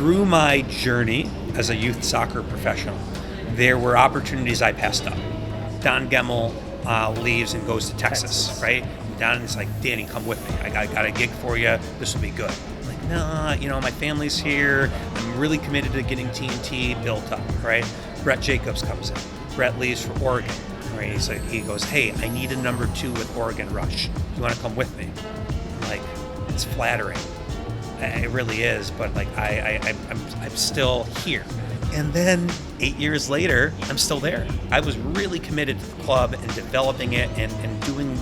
through my journey as a youth soccer professional, there were opportunities I passed up. Don Gemmel leaves and goes to Texas, right? Don is like, Danny, come with me. I got a gig for you. This will be good. I'm like, nah, my family's here. I'm really committed to getting TNT built up, right? Brett Jacobs comes in. Brett leaves for Oregon, right? He goes, hey, I need a number 2 with Oregon Rush. You want to come with me? I'm like, it's flattering. It really is, but like I'm still here. And then 8 years later, I'm still there. I was really committed to the club and developing it and doing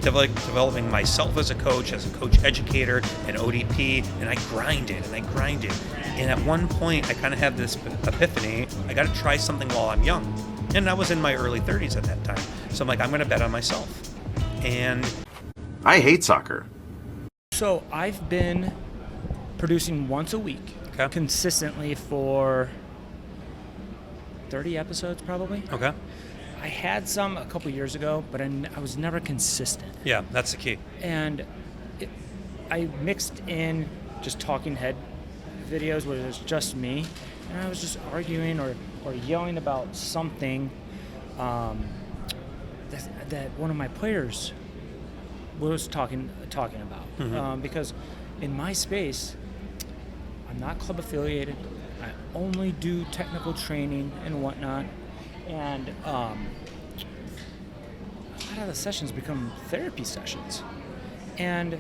developing myself as a coach educator, and ODP, and I grinded. And at one point, I kind of had this epiphany. I got to try something while I'm young. And I was in my early 30s at that time. So I'm like, I'm going to bet on myself. And I hate soccer. So I've been producing once a week, consistently for 30 episodes probably. Okay. I had some a couple years ago, but I was never consistent. Yeah, that's the key. And I mixed in just talking head videos where it was just me, and I was just arguing or yelling about something that one of my players was talking about. Mm-hmm. Because in my space, I'm not club affiliated. I only do technical training and whatnot. And a lot of the sessions become therapy sessions. And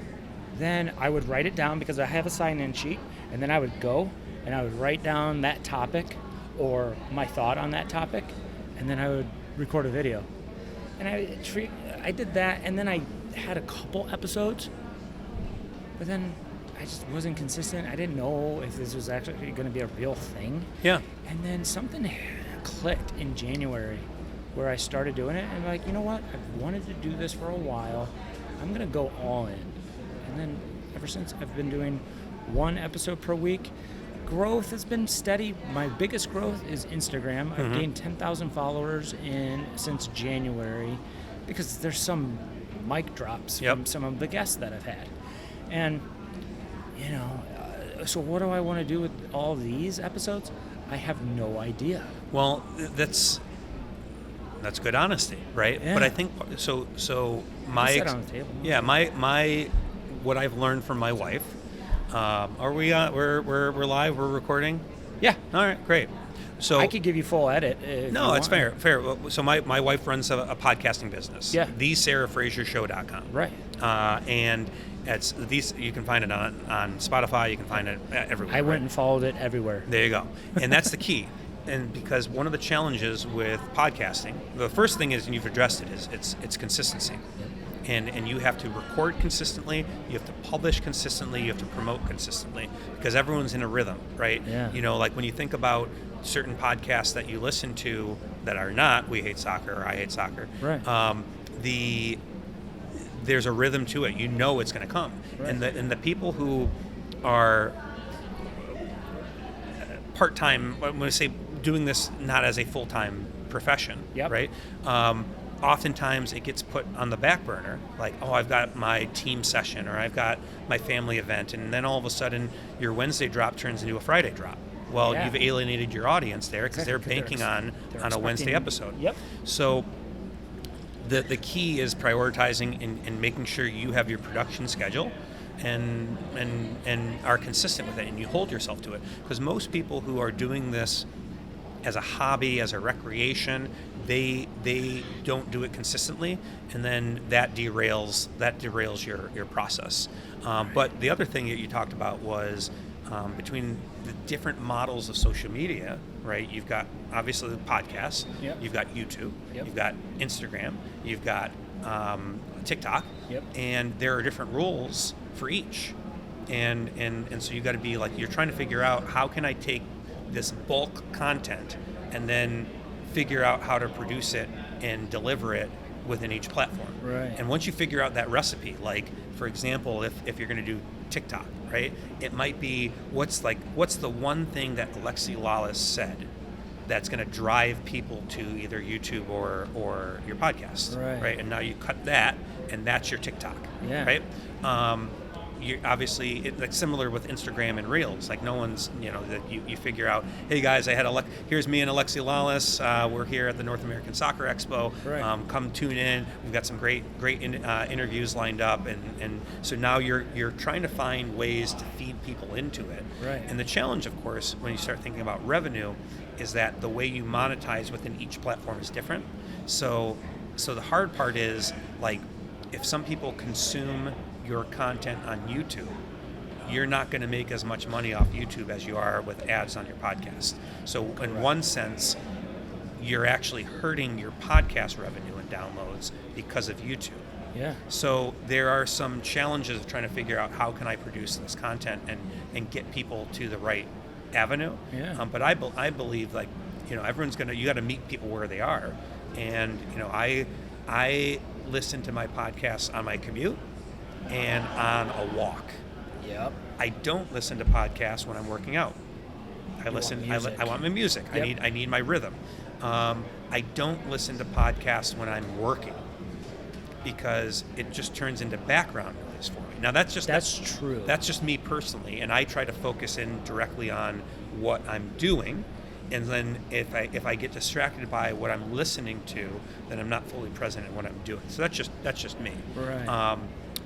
then I would write it down because I have a sign-in sheet, and then I would go and I would write down that topic or my thought on that topic, and then I would record a video. And I did that, and then I had a couple episodes, but then I just wasn't consistent. I didn't know if this was actually going to be a real thing. Yeah. And then something clicked in January where I started doing it, and like, you know what? I've wanted to do this for a while. I'm going to go all in. And then ever since, I've been doing one episode per week. Growth has been steady. My biggest growth is Instagram. Mm-hmm. I've gained 10,000 followers since January because there's some mic drops from some of the guests that I've had. And, so what do I want to do with all these episodes? I have no idea. Well, that's good honesty, right? Yeah. But I think so my sit on the table. Yeah, my what I've learned from my wife. Are we we're live, we're recording? Yeah. All right, great. So I could give you full edit. No, it's fair. So my wife runs a podcasting business. Yeah. TheSarahFrazierShow.com. Right. And it's these. You can find it on Spotify. You can find it everywhere. I went and followed it everywhere. There you go. And that's the key. And because one of the challenges with podcasting, the first thing is, and you've addressed it, is it's consistency. Yep. And you have to record consistently, you have to publish consistently, you have to promote consistently, because everyone's in a rhythm, right? Yeah. Like when you think about certain podcasts that you listen to that are not We Hate Soccer or I Hate Soccer, right. There's a rhythm to it. It's going to come. Right. And the people who are part-time, I'm going to say doing this not as a full-time profession, right? Oftentimes it gets put on the back burner, like, I've got my team session or I've got my family event, and then all of a sudden your Wednesday drop turns into a Friday drop. Well, you've alienated your audience there because they're banking on a Wednesday episode. Yep. So the key is prioritizing and making sure you have your production schedule and are consistent with it, and you hold yourself to it. Because most people who are doing this as a hobby, as a recreation, they don't do it consistently, and then that derails your process. But the other thing that you talked about was between the different models of social media, right? You've got obviously the podcasts, you've got YouTube, you've got Instagram, you've got TikTok, and there are different rules for each. And so you've got to be like, you're trying to figure out, how can I take this bulk content and then figure out how to produce it and deliver it within each platform. Right. And once you figure out that recipe, like for example, if you're going to do TikTok, right? It might be what's the one thing that Alexi Lawless said that's going to drive people to either YouTube or your podcast, right? And now you cut that, and that's your TikTok, right? you obviously like similar with Instagram and Reels. Like no one's, that you figure out, hey guys, here's me and Alexi Lawless. We're here at the North American Soccer Expo. Right. Come tune in. We've got some great interviews lined up, and so now you're trying to find ways to feed people into it. Right. And the challenge, of course, when you start thinking about revenue, is that the way you monetize within each platform is different. So the hard part is, like, if some people consume your content on YouTube, you're not going to make as much money off YouTube as you are with ads on your podcast. So in one sense, you're actually hurting your podcast revenue and downloads because of YouTube. Yeah. So there are some challenges of trying to figure out how can I produce this content and get people to the right avenue. Yeah. But I believe, like, everyone's you got to meet people where they are. And, I listen to my podcasts on my commute and on a walk. Yep. I don't listen to podcasts when I'm working out. I want my music. Yep. I need my rhythm. I don't listen to podcasts when I'm working because it just turns into background noise for me. Now that's true. That's just me personally, and I try to focus in directly on what I'm doing. And then if I get distracted by what I'm listening to, then I'm not fully present in what I'm doing. So that's just me. Right.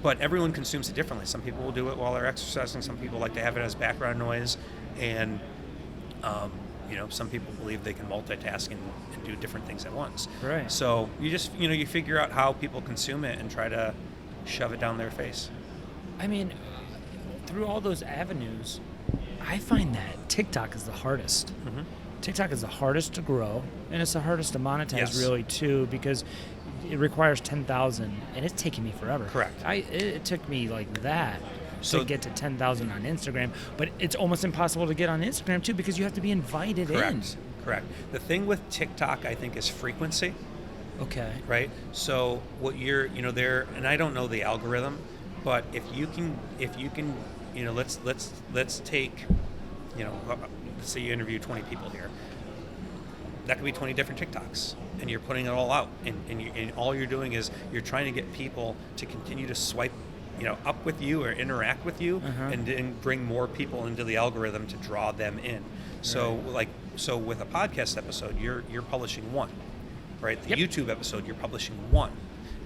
But everyone consumes it differently. Some people will do it while they're exercising. Some people like to have it as background noise, and some people believe they can multitask and do different things at once. Right. So you just you figure out how people consume it and try to shove it down their face. I mean, through all those avenues, I find that TikTok is the hardest. Mm-hmm. TikTok is the hardest to grow, and it's the hardest to monetize, Yes. really, too, because it requires 10,000, and it's taking me forever. Correct. It took me like that So- to get to 10,000 on Instagram, but it's almost impossible to get on Instagram, too, because you have to be invited in. Correct. The thing with TikTok, I think, is frequency. Okay. Right. So what you're, there, and I don't know the algorithm, but if you can, let's take, let's say you interview 20 people here. That could be 20 different TikToks, and you're putting it all out, and all you're doing is you're trying to get people to continue to swipe, up with you or interact with you, and then bring more people into the algorithm to draw them in. So so with a podcast episode, you're publishing one, right? The Yep. YouTube episode, you're publishing one.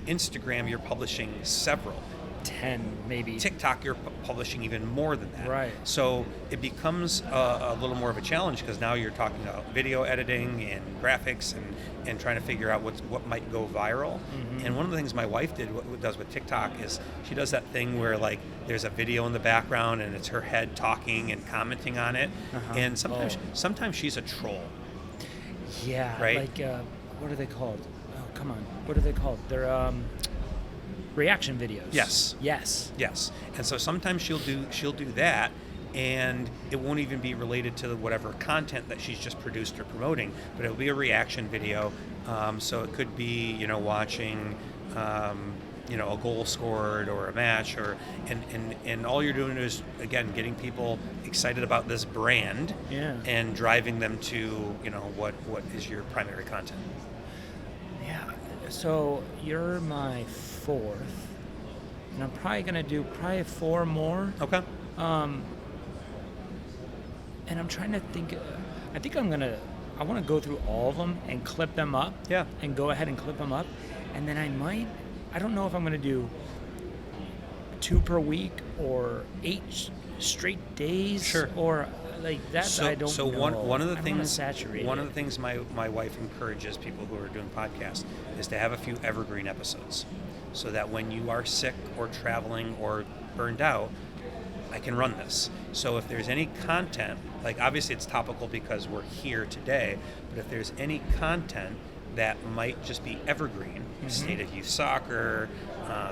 Instagram, you're publishing several. 10, maybe. TikTok, you're publishing even more than that. Right. So it becomes a little more of a challenge because now you're talking about video editing and graphics and trying to figure out what might go viral. Mm-hmm. And one of the things my wife does with TikTok is she does that thing where, like, there's a video in the background and it's her head talking and commenting on it. And sometimes she's a troll. Yeah. Right? Like, what are they called? Oh, come on. What are they called? They're reaction videos. Yes. And so sometimes she'll do that, and it won't even be related to whatever content that she's just produced or promoting, but it'll be a reaction video. So it could be watching a goal scored or a match, and all you're doing is, again, getting people excited about this brand, and driving them to what is your primary content. Yeah. So you're my fourth, and I'm probably gonna do 4 more. Okay. And I'm trying to think. I think I want to go through all of them and clip them up. Yeah. And go ahead and clip them up, and then I don't know if I'm gonna do 2 per week or 8 straight days. Sure. Or like that. I don't know. So one of the I things wanna saturate one it. of the things my wife encourages people who are doing podcasts is to have a few evergreen episodes, so that when you are sick or traveling or burned out, I can run this. So if there's any content, like, obviously it's topical because we're here today, but if there's any content that might just be evergreen, state of youth soccer,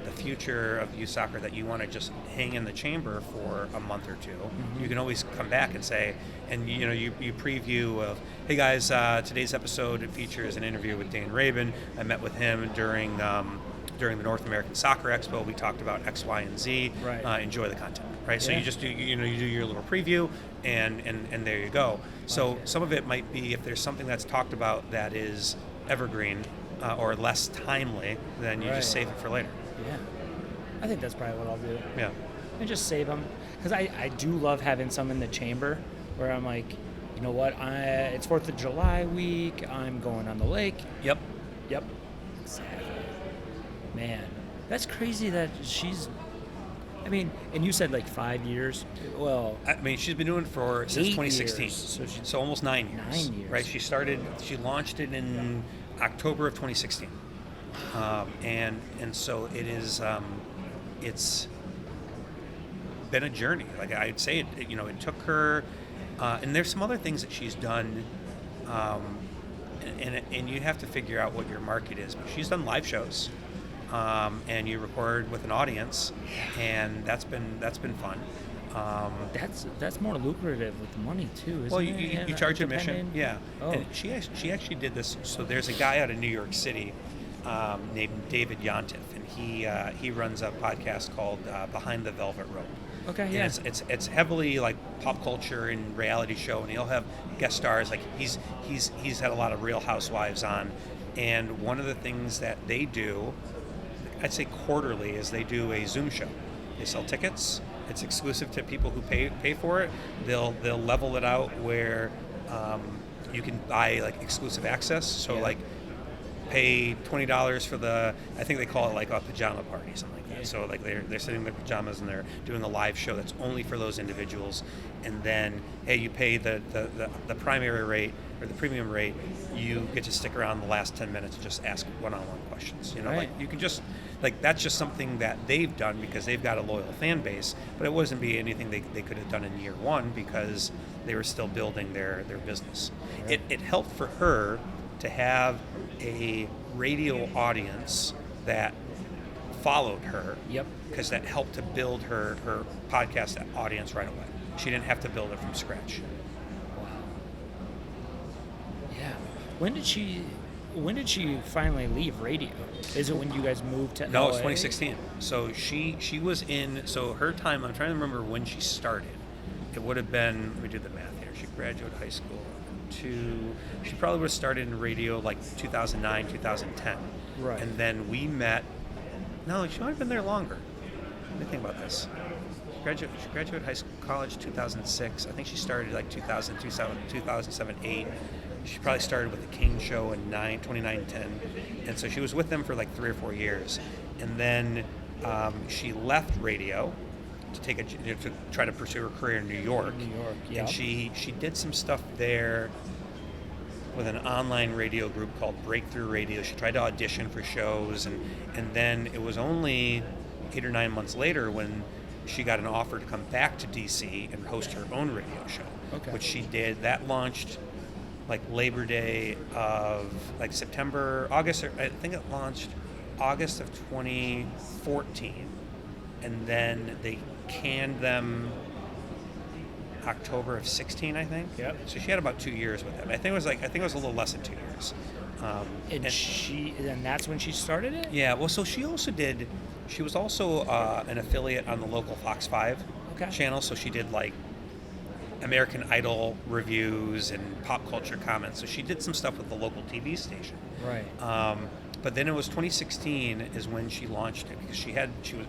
the future of youth soccer, that you want to just hang in the chamber for a month or two, you can always come back and say, and you preview of, hey guys, today's episode features an interview with Dan Raben. I met with him during the North American Soccer Expo. We talked about X, Y, and Z. Right. Enjoy the content, right? So Yeah. you just do you do your little preview, and there you go. So some of it might be, if there's something that's talked about that is evergreen or less timely, then you just Right. save it for later. Yeah. I think that's probably what I'll do. Yeah. and just save them. Because I do love having some in the chamber where I'm like, you know what, it's 4th of July week, I'm going on the lake. Yep. Exactly. Man, that's crazy that she's, I mean, and you said like 5 years. Well, I mean, she's been doing it since 2016. Years. So almost 9 years. 9 years. Right? She launched it in October of 2016. And so it is, it's been a journey. Like I'd say it took her, and there's some other things that she's done, and you have to figure out what your market is. But she's done live shows, and you record with an audience, and that's been fun. That's more lucrative with money too, isn't it? You charge admission, yeah. Oh. And she actually did this. So there's a guy out of New York City named David Yontif, and he runs a podcast called Behind the Velvet Rope. Okay, and yeah. It's heavily like pop culture and reality show, and he'll have guest stars. Like he's had a lot of Real Housewives on, and one of the things that they do, I'd say quarterly, is they do a Zoom show. They sell tickets. It's exclusive to people who pay for it. They'll level it out where you can buy like exclusive access. So like pay $20 for I think they call it like a pajama party, something like that. So like they're sitting in their pajamas and they're doing a live show that's only for those individuals. And then you pay the primary rate or the premium rate. You get to stick around the last 10 minutes and just ask one-on-one questions. Like you can just that's just something that they've done because they've got a loyal fan base. But it wasn't anything they could have done in year one because they were still building their business. Right. It helped for her to have a radio audience that followed her. Yep. Because that helped to build her podcast audience right away. She didn't have to build it from scratch. Wow. Yeah. When did she finally leave radio? Is it when you guys moved to No, LA? it's 2016. So she was so her time, I'm trying to remember when she started. It would have been, let me do the math here. She graduated high school. She probably would have started in radio like 2009, 2010. Right. And then we met. No, she might have been there longer. Let me think about this. She graduated college 2006. I think she started like 2007, 8. She probably started with the King Show in 2009, 10. And so she was with them for like 3 or 4 years. And then she left radio to try to pursue her career in New York. Yeah. And she did some stuff there with an online radio group called Breakthrough Radio. She tried to audition for shows, and then it was only 8 or 9 months later when she got an offer to come back to DC and host her own radio show, which she did. That launched like Labor Day of like August, I think it launched August of 2014, and then they canned them October of 16, I think. Yep. So she had about 2 years with them. I think it was a little less than 2 years. And that's when she started it? Yeah. Well, so she was also an affiliate on the local Fox 5 channel. So she did like American Idol reviews and pop culture comments. So she did some stuff with the local TV station. Right. But then it was 2016 is when she launched it because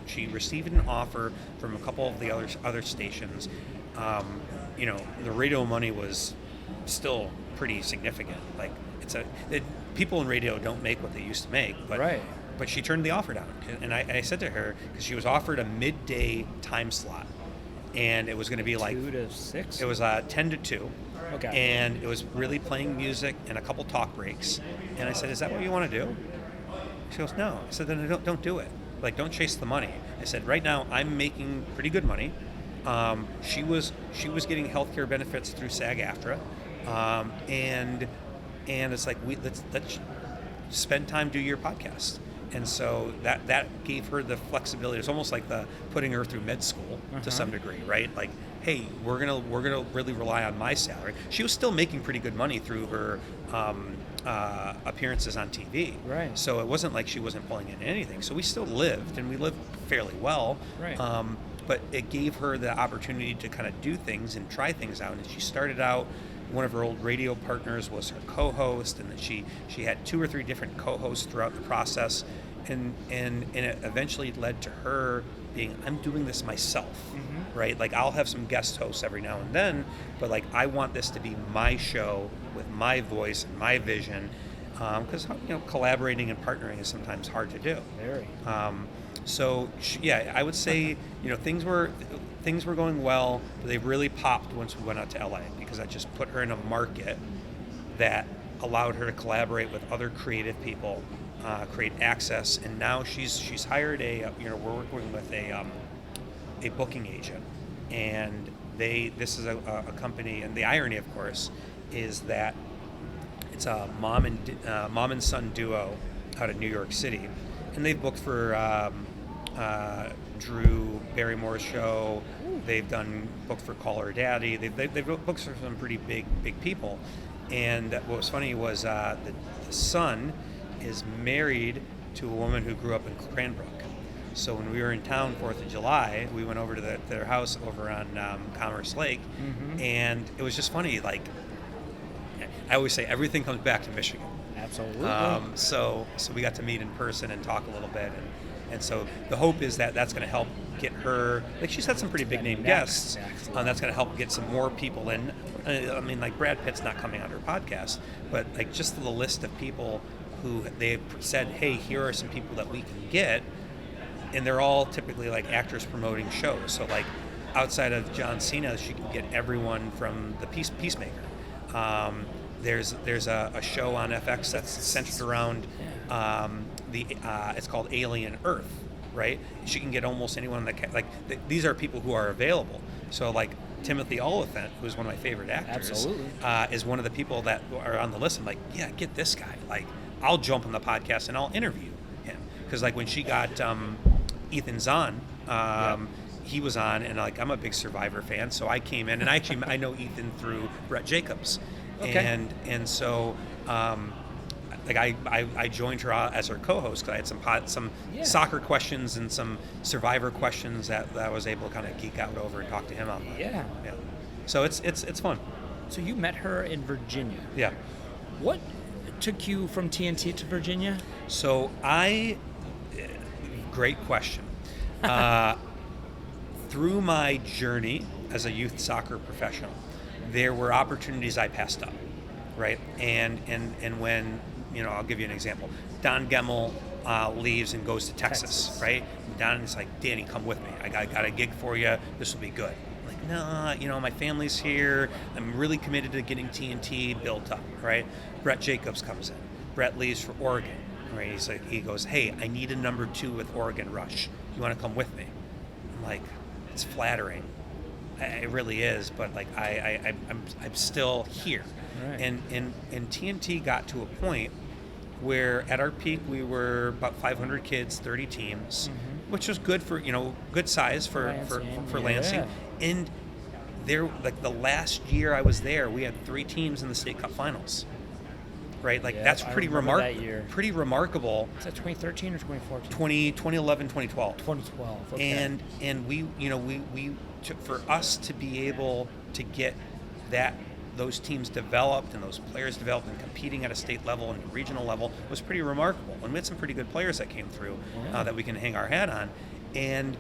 she received an offer from a couple of the other stations. The radio money was still pretty significant. Like people in radio don't make what they used to make, but she turned the offer down. And I said to her, because she was offered a midday time slot, and it was going to be like 2 to 6. It was 10 to 2. Okay. And it was really playing music and a couple talk breaks. And I said, "Is that what you want to do?" She goes, "No." I said, "Then don't do it. Like, don't chase the money." I said, "Right now, I'm making pretty good money." She was getting healthcare benefits through SAG-AFTRA, and it's like let's spend time do your podcast. And so that gave her the flexibility. It's almost like putting her through med school to some degree, right? Like, hey, we're gonna really rely on my salary. She was still making pretty good money through her appearances on TV, right? So it wasn't like she wasn't pulling in anything. So we still lived, and we lived fairly well, right? But it gave her the opportunity to kind of do things and try things out. And she started out. One of her old radio partners was her co-host, and that she had 2 or 3 different co-hosts throughout the process, and it eventually led to her being I'm doing this myself, right? Like I'll have some guest hosts every now and then, but like I want this to be my show with my voice and my vision, because collaborating and partnering is sometimes hard to do. Very. So yeah, I would say things were going well, but they really popped once we went out to LA, because I just put her in a market that allowed her to collaborate with other creative people, create access, and now she's hired we're working with a booking agent, and this is a company, and the irony, of course, is that it's a mom and son duo out of New York City, and they've booked for Drew Barrymore's show. They've booked for Call Her Daddy. They've booked for some pretty big people. And what was funny was the son is married to a woman who grew up in Cranbrook. So when we were in town 4th of July, we went over to their house over on Commerce Lake, and it was just funny. Like I always say, everything comes back to Michigan. Absolutely. So we got to meet in person and talk a little bit, and so the hope is that that's going to help get her, like she's had some pretty big name guests, that's going to help get some more people in. I mean, like Brad Pitt's not coming on her podcast, but like just the list of people who they've said, hey, here are some people that we can get, and they're all typically like actors promoting shows. So like outside of John Cena, she can get everyone from the Peacemaker. There's a show on FX that's centered around it's called Alien Earth, right? She can get almost anyone that these are people who are available. So like Timothy Oliphant, who's one of my favorite actors, is one of the people that are on the list. I'm like, yeah, get this guy. Like I'll jump on the podcast and I'll interview him, because like when she got Ethan Zahn, he was on, and like I'm a big Survivor fan, so I came in, and I know Ethan through Brett Jacobs. Okay. And so like I joined her as her co-host, because I had some soccer questions and some Survivor questions that I was able to kind of geek out over and talk to him on. Yeah. So it's fun. So you met her in Virginia. Yeah. What took you from TNT to Virginia? So great question. Through my journey as a youth soccer professional, there were opportunities I passed up, right? And when, I'll give you an example. Don Gemmel leaves and goes to Texas, right? And Don is like, Danny, come with me. I got a gig for you. This will be good. I'm like, no, my family's here. I'm really committed to getting TNT built up, right? Brett Jacobs comes in. Brett leaves for Oregon, right? He goes, hey, I need a number 2 with Oregon Rush. You want to come with me? I'm like, it's flattering. It really is, but like I'm still here, right. And TNT got to a point where at our peak we were about 500 kids, 30 teams, which was good for good size for Lansing. And there, like the last year I was there, we had 3 teams in the state cup finals. Right, like that's pretty remarkable. Pretty remarkable. Is that 2013 or 2014? 2011, 2012. 2012. Okay. And we for us to be able to get those teams developed and those players developed and competing at a state level and a regional level was pretty remarkable. And we had some pretty good players that came through that we can hang our hat on. And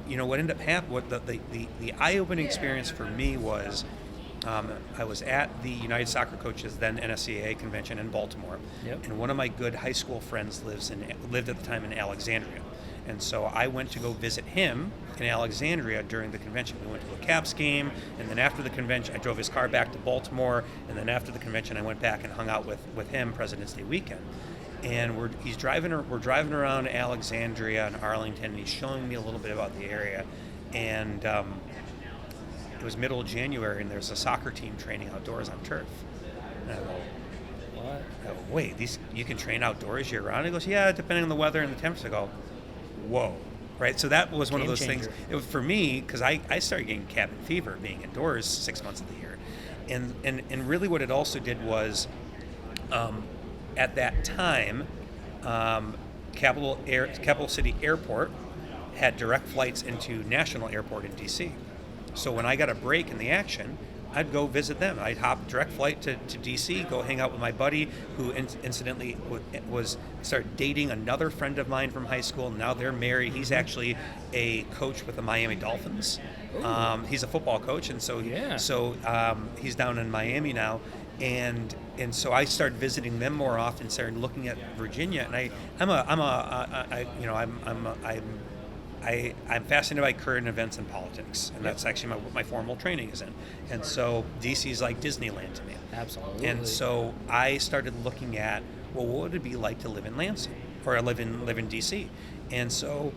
what ended up happening, what the eye-opening experience for me was. I was at the United Soccer Coaches, then NSCAA convention in Baltimore, and one of my good high school friends lived at the time in Alexandria, and so I went to go visit him in Alexandria during the convention. We went to a Caps game, and then after the convention, I drove his car back to Baltimore, and then after the convention, I went back and hung out with him President's Day weekend. And we're driving around Alexandria and Arlington, and he's showing me a little bit about the area, and it was middle of January, and there's a soccer team training outdoors on turf. And I go, what? I go, wait, you can train outdoors year round? He goes, yeah, depending on the weather and the temperature. I go, whoa, right? So that was one of those things. It was for me, because I started getting cabin fever being indoors 6 months of the year. And really what it also did was, at that time, Capital City Airport had direct flights into National Airport in D.C. So when I got a break in the action, I'd go visit them. I'd hop direct flight to DC, go hang out with my buddy, who incidentally started dating another friend of mine from high school. Now they're married. He's actually a coach with the Miami Dolphins. He's a football coach, and so he's down in Miami now. And so I started visiting them more often, started looking at Virginia, and I'm fascinated by current events and politics, and that's actually what my formal training is in. And so DC's like Disneyland to me. Absolutely. And so I started looking at, well, what would it be like to live in Lansing or live in DC? And so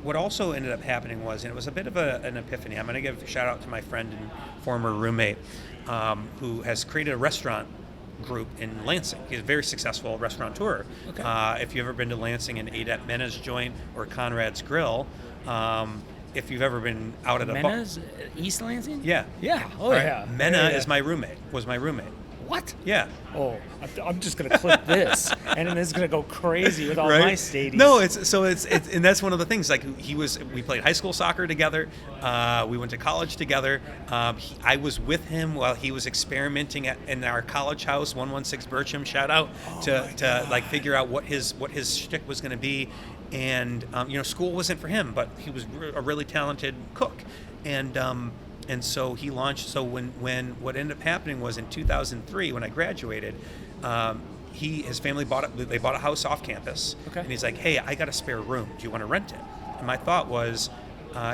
what also ended up happening was, and it was a bit of an epiphany. I'm going to give a shout out to my friend and former roommate who has created a restaurant group in Lansing. He's a very successful restaurateur. Okay. If you've ever been to Lansing and ate at Mena's Joint or Conrad's Grill, if you've ever been out at a Mena's East Lansing? Yeah. Yeah. Oh, Right? yeah. Mena Yeah. was my roommate. What? Yeah. Oh, I'm just gonna clip this, and then it's gonna go crazy with all Right? my stadies. No, it's and that's one of the things. Like we played high school soccer together. We went to college together. I was with him while he was experimenting in our college house, 116 Bircham. Shout out to like figure out what his shtick was going to be. And school wasn't for him, but he was a really talented cook. And so he launched. So when what ended up happening was in 2003 when I graduated, his family bought a house off campus. Okay. And he's like, hey, I got a spare room. Do you want to rent it? And my thought was,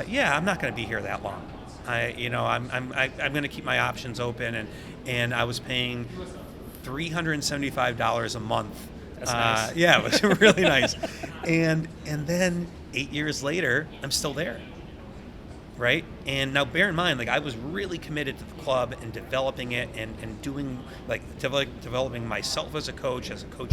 yeah, I'm not going to be here that long. I'm going to keep my options open. And I was paying $375 a month. That's nice. Yeah, it was really nice. And then 8 years later, I'm still there. Right? And now bear in mind, like I was really committed to the club and developing it and doing developing myself as a coach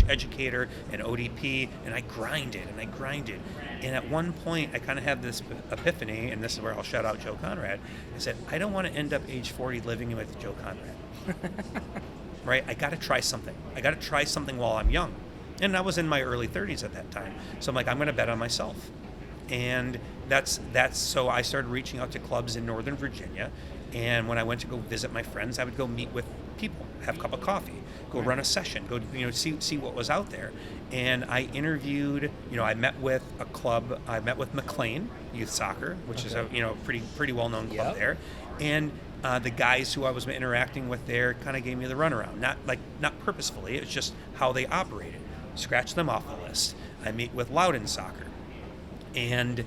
educator and ODP, and I grinded. And at one point I kind of had this epiphany, and this is where I'll shout out Joe Conrad. I said, I don't want to end up age 40 living with Joe Conrad. Right? I got to try something. I got to try something while I'm young. And I was in my early 30s at that time. So I'm like, I'm going to bet on myself. And that's so I started reaching out to clubs in Northern Virginia, and when I went to go visit my friends, I would go meet with people, have a cup of coffee, go run a session, go see what was out there. And I interviewed, I met with a club, I met with McLean Youth Soccer, which is a pretty well-known club there. And the guys who I was interacting with there kind of gave me the runaround, not purposefully, it's just how they operated. Scratch them off the list. I meet with Loudon Soccer. And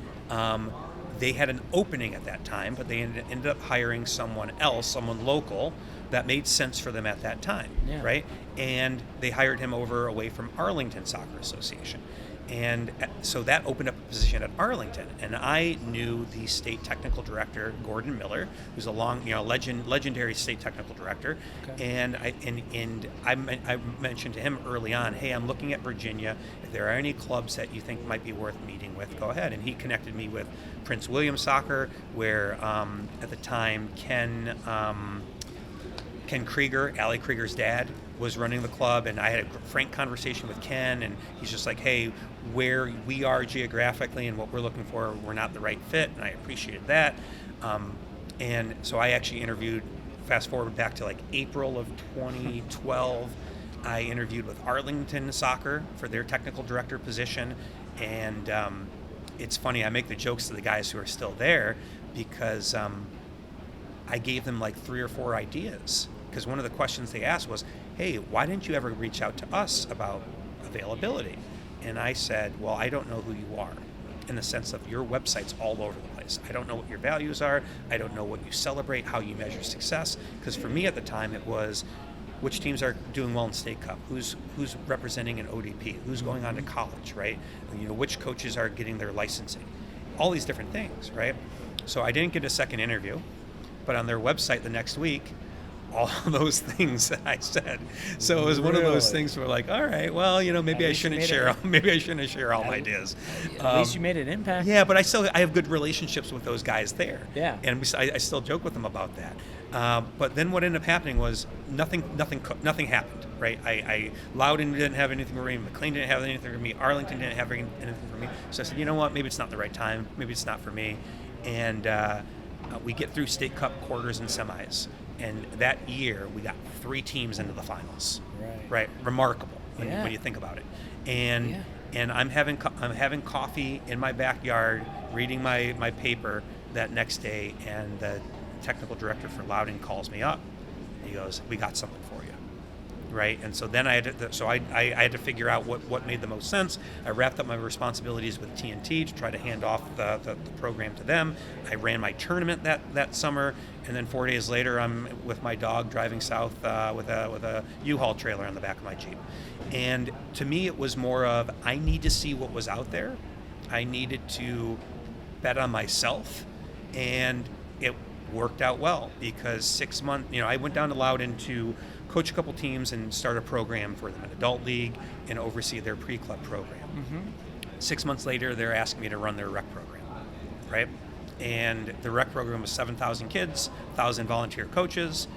they had an opening at that time, but they ended up hiring someone else, someone local, that made sense for them at that time, right? And they hired him away from Arlington Soccer Association. And so that opened up a position at Arlington. And I knew the state technical director, Gordon Miller, who's a legendary state technical director. Okay. And I mentioned to him early on, hey, I'm looking at Virginia. If there are any clubs that you think might be worth meeting with, go ahead. And he connected me with Prince William Soccer, where at the time Ken Krieger, Allie Krieger's dad, was running the club, and I had a frank conversation with Ken, and he's just like, hey, where we are geographically and what we're looking for, we're not the right fit, and I appreciated that. And so I actually interviewed, fast forward back to like April of 2012, I interviewed with Arlington Soccer for their technical director position, and it's funny, I make the jokes to the guys who are still there because I gave them like 3 or 4 ideas. Because one of the questions they asked was, hey, why didn't you ever reach out to us about availability? And I said, well, I don't know who you are, in the sense of your website's all over the place. I don't know what your values are. I don't know what you celebrate, how you measure success. Because for me at the time, it was which teams are doing well in State Cup, who's representing an ODP, who's going on to college, right? Which coaches are getting their licensing, all these different things, right? So I didn't get a second interview, but on their website the next week, all those things that I said. So it was one of those things where like, all right, well, maybe I shouldn't share all my ideas. At least you made an impact. Yeah, but I have good relationships with those guys there. Yeah. And I still joke with them about that. But then what ended up happening was nothing happened, right? Loudon didn't have anything for me, McLean didn't have anything for me, Arlington didn't have anything for me. So I said, you know what, maybe it's not the right time, maybe it's not for me. And we get through State Cup quarters and semis. And that year, we got 3 teams into the finals. Right. Remarkable when you think about it. And I'm having coffee in my backyard, reading my paper that next day, and the technical director for Loudon calls me up. He goes, "We got something for you." Right, and so then I had to figure out what made the most sense. I wrapped up my responsibilities with TNT to try to hand off the program to them. I ran my tournament that summer, and then 4 days later, I'm with my dog driving south with a U-Haul trailer on the back of my Jeep. And to me, it was more of, I need to see what was out there. I needed to bet on myself, and it worked out well because 6 months. I went down to Loudon to coach a couple teams and start a program for them, an adult league, and oversee their pre-club program. 6 months later, they're asking me to run their rec program, right? And the rec program was 7,000 kids, 1,000 volunteer coaches,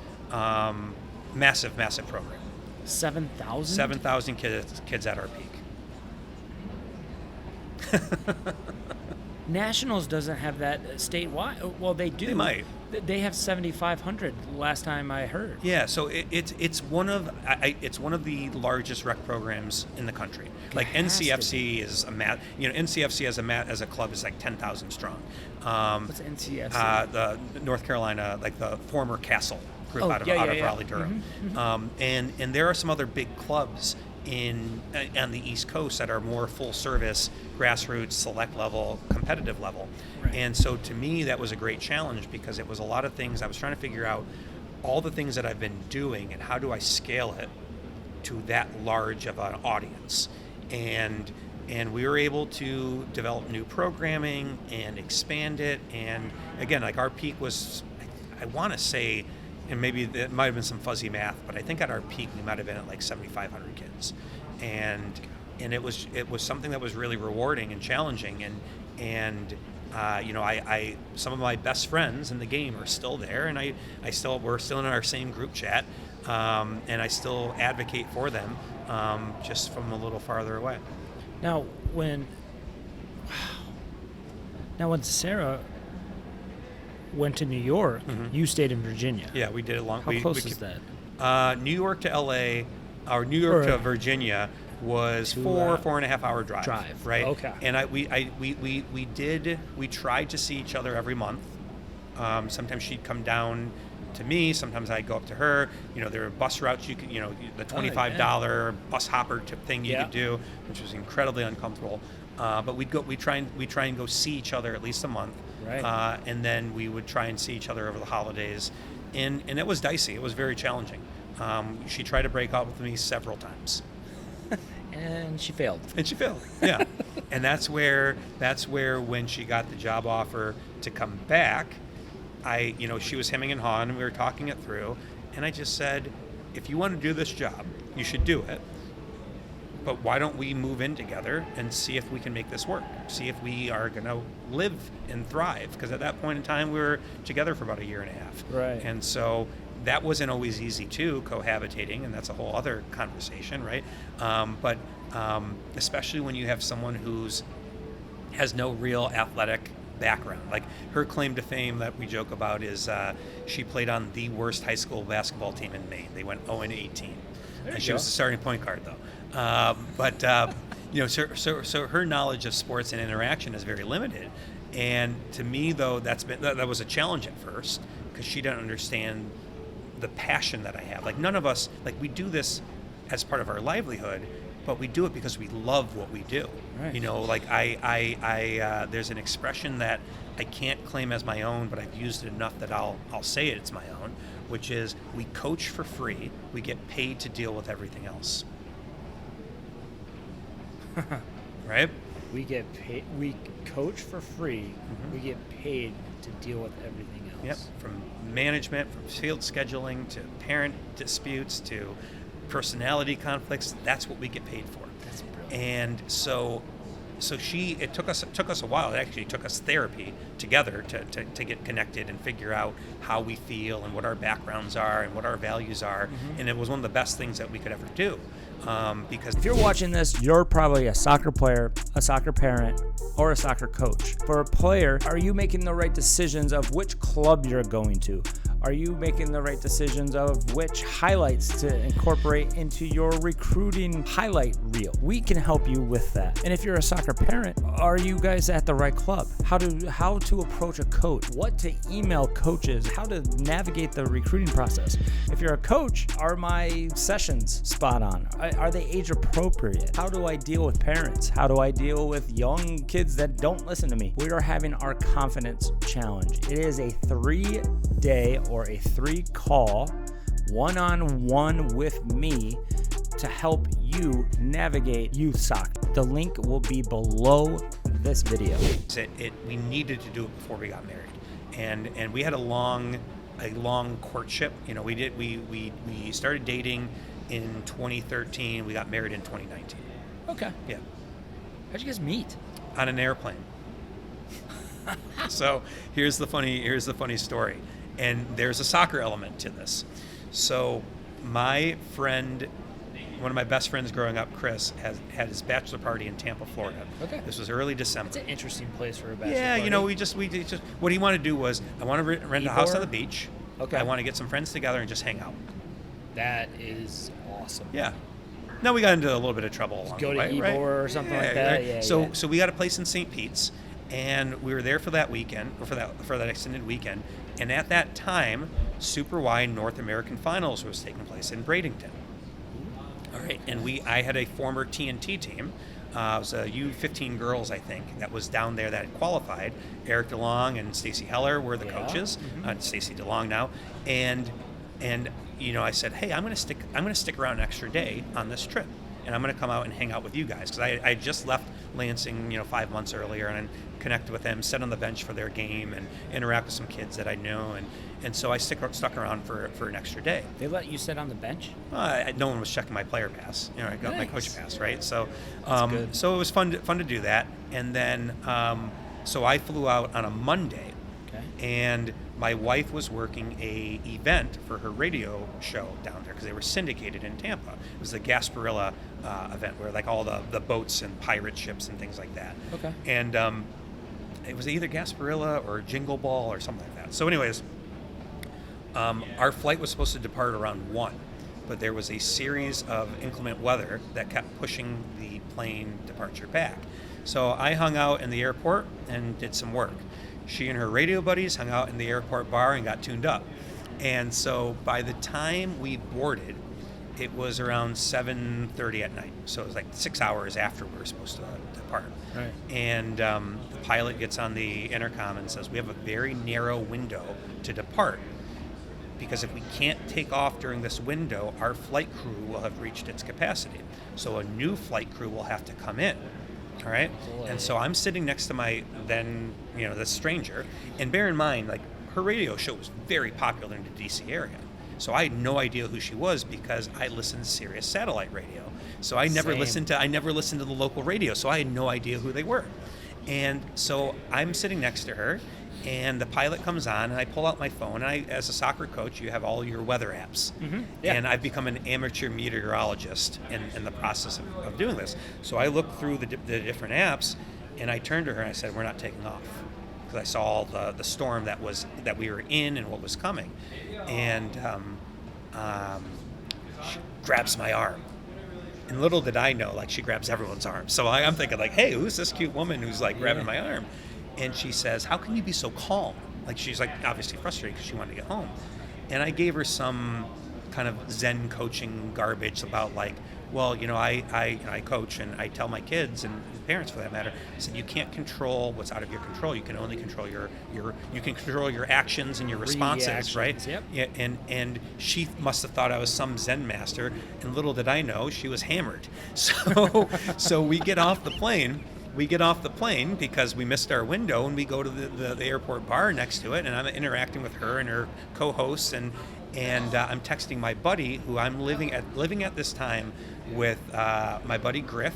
massive program. 7,000? 7,000 kids at our peak. Nationals doesn't have that statewide. Well, they do. They might. They have 7,500 last time I heard. Yeah, so it's one of the largest rec programs in the country. Like NCFC is NCFC as a club is like 10,000 strong. What's NCFC? The North Carolina, like the former Castle group out of Raleigh, Durham. And there are some other big clubs on the East Coast that are more full service, grassroots, select level, competitive level. Right. And so to me, that was a great challenge because it was a lot of things. I was trying to figure out all the things that I've been doing and how do I scale it to that large of an audience. And we were able to develop new programming and expand it. And again, like our peak was, I want to say, and maybe it might have been some fuzzy math, but I think at our peak we might have been at like 7,500 kids, and it was something that was really rewarding and challenging, and I some of my best friends in the game are still there, and we're still in our same group chat, and I still advocate for them, just from a little farther away. Now when Sarah went to New York, you stayed in Virginia. Yeah, we did it long. How close is that? New York to LA, or New York to Virginia was 4.5 hour drive. Right. Okay. And we tried to see each other every month. Sometimes she'd come down to me. Sometimes I'd go up to her. There were bus routes you could, the $25 bus hopper tip thing you could do, which was incredibly uncomfortable. But we try and go see each other at least a month. Right. And then we would try and see each other over the holidays, and it was dicey. It was very challenging. She tried to break up with me several times, and she failed. Yeah. And that's where when she got the job offer to come back, she was hemming and hawing, and we were talking it through, and I just said, if you want to do this job, you should do it. But why don't we move in together and see if we can make this work? See if we are going to live and thrive. Because at that point in time, we were together for about a year and a half. Right. And so that wasn't always easy, too, cohabitating. And that's a whole other conversation, right? But especially when you have someone has no real athletic background. Like her claim to fame that we joke about is she played on the worst high school basketball team in Maine. They went 0-18. And she was the starting point guard, though. So her knowledge of sports and interaction is very limited. And to me, though, that was a challenge at first because she didn't understand the passion that I have. Like none of us, like we do this as part of our livelihood, but we do it because we love what we do. Right. Like I there's an expression that I can't claim as my own, but I've used it enough that I'll say it's my own, which is we coach for free, we get paid to deal with everything else. Right? We get paid. We coach for free. We get paid to deal with everything else. Yep. From management, from field scheduling, to parent disputes, to personality conflicts. That's what we get paid for. That's brilliant. And so it took us a while. It actually took us therapy together to get connected and figure out how we feel and what our backgrounds are and what our values are. And it was one of the best things that we could ever do. Because if you're watching this, you're probably a soccer player, a soccer parent, or a soccer coach. For a player, are you making the right decisions of which club you're going to? Are you making the right decisions of which highlights to incorporate into your recruiting highlight reel? We can help you with that. And if you're a soccer parent, are you guys at the right club? How to approach a coach? What to email coaches? How to navigate the recruiting process? If you're a coach, are my sessions spot on? Are they age appropriate? How do I deal with parents? How do I deal with young kids that don't listen to me? We are having our confidence challenge. It is a 3-day or a 3-call one-on-one with me to help you navigate youth soccer. The link will be below this video. We needed to do it before we got married, and we had a long courtship. We started dating in 2013. We got married in 2019. Okay. Yeah. How'd you guys meet? On an airplane. So here's the funny story. And there's a soccer element to this. So my friend, one of my best friends growing up, Chris, had his bachelor party in Tampa, Florida. Okay. This was early December. It's an interesting place for a bachelor Yeah, party. we just what he wanted to do was, I want to rent a house on the beach. Okay. I want to get some friends together and just hang out. That is awesome. Yeah. Now we got into a little bit of trouble along Go the to way, Ybor right? or something like that. Right. Yeah. So we got a place in St. Pete's, and we were there for that weekend, or for that extended weekend. And at that time, Super Y North American Finals was taking place in Bradenton. All right, and I had a former TNT team. It was a U15 girls, I think, that was down there that had qualified. Eric DeLong and Stacy Heller were the coaches. Stacy DeLong now, and I said, hey, I'm gonna stick around an extra day on this trip, and I'm gonna come out and hang out with you guys, because I just left Lansing 5 months earlier, and connect with them, sit on the bench for their game, and interact with some kids that I know, and so I stuck around for an extra day. They let you sit on the bench? No one was checking my player pass. I got my coach pass, right? So, good. so it was fun to do that, and then so I flew out on a Monday. Okay. And my wife was working a event for her radio show down there, because they were syndicated in Tampa. It was the Gasparilla event, where like all the boats and pirate ships and things like that. Okay. And it was either Gasparilla or Jingle Ball or something like that. So anyways, our flight was supposed to depart around 1, but there was a series of inclement weather that kept pushing the plane departure back. So I hung out in the airport and did some work. She and her radio buddies hung out in the airport bar and got tuned up. And so by the time we boarded, it was around 7:30 at night. So it was like 6 hours after we were supposed to depart. Right. And the pilot gets on the intercom and says, we have a very narrow window to depart, because if we can't take off during this window, our flight crew will have reached its capacity. So a new flight crew will have to come in. All right. Boy. And so I'm sitting next to my this stranger, and bear in mind, like, her radio show was very popular in the DC area. So I had no idea who she was, because I listened to Sirius satellite radio. So I never listened to the local radio. So I had no idea who they were. And so I'm sitting next to her, and the pilot comes on, and I pull out my phone, and as a soccer coach, you have all your weather apps. Mm-hmm. Yeah. And I've become an amateur meteorologist in the process of doing this. So I looked through the different apps, and I turned to her and I said, we're not taking off, because I saw all the storm that we were in and what was coming. And she grabs my arm. And little did I know, like, she grabs everyone's arm. So I'm thinking, like, hey, who's this cute woman who's like grabbing my arm? And she says, how can you be so calm? Like, she's like obviously frustrated because she wanted to get home. And I gave her some kind of Zen coaching garbage about, like, well, I coach, and I tell my kids and parents, for that matter, I said, you can't control what's out of your control. You can only control your actions and your responses, right? Yep. Yeah. And she must have thought I was some Zen master, and little did I know she was hammered. So we get off the plane. Because we missed our window, and we go to the airport bar next to it, and I'm interacting with her and her co-hosts, and I'm texting my buddy, who I'm living at this time with my buddy Griff,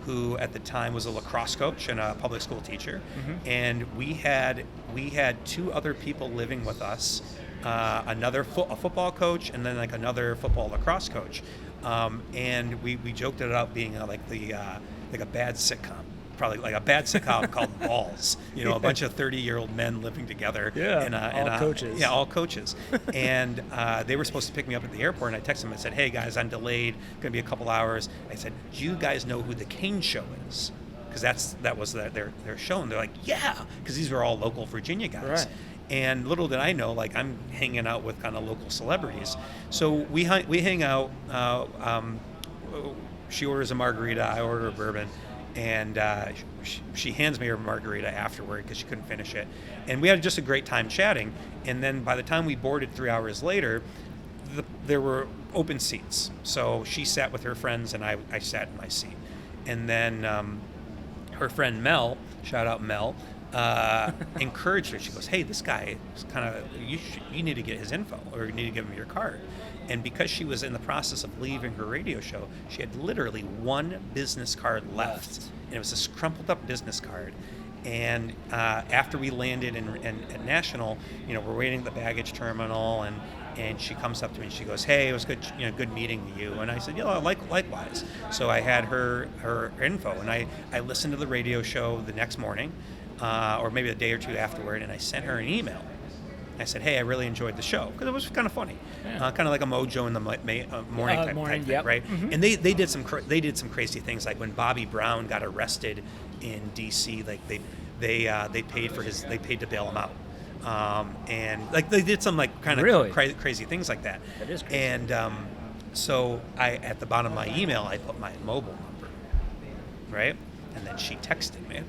who at the time was a lacrosse coach and a public school teacher. Mm-hmm. And we had 2 other people living with us, a football coach, and then like another football lacrosse coach, and we joked it about being like a bad sitcom. probably like a bad sitcom called Balls. You know, a bunch of 30-year-old men living together. All coaches. Yeah, all coaches. And they were supposed to pick me up at the airport, and I texted them and said, "Hey guys, I'm delayed. Going to be a couple hours." I said, "Do you guys know who the Kane Show is?" Because that was their show, and they're like, "Yeah," because these were all local Virginia guys. Right. And little did I know, like, I'm hanging out with kind of local celebrities. So we hang out. She orders a margarita, I order a bourbon, and she hands me her margarita afterward because she couldn't finish it. And we had just a great time chatting. And then by the time we boarded 3 hours later, there were open seats. So she sat with her friends, and I sat in my seat. And then her friend Mel, shout out Mel, encouraged her. She goes, "Hey, this guy is kind of, you need to get his info, or you need to give him your card." And because she was in the process of leaving her radio show, she had literally one business card left. And it was this crumpled up business card. And after we landed at National, you know, we're waiting at the baggage terminal, and she comes up to me and she goes, "Hey, it was good, you know, good meeting you." And I said, "Yeah, likewise." So I had her info, and I listened to the radio show the next morning, or maybe a day or two afterward, and I sent her an email. I said, "Hey, I really enjoyed the show," because it was kind of funny, kind of like a Mojo in the morning type thing, yep. right? Mm-hmm. And they did some crazy things, like when Bobby Brown got arrested in D.C., like they paid to bail him out, and like they did some like kind of really? crazy things like that. That is crazy. And so at the bottom of my email, I put my mobile number, right? And then she texted me.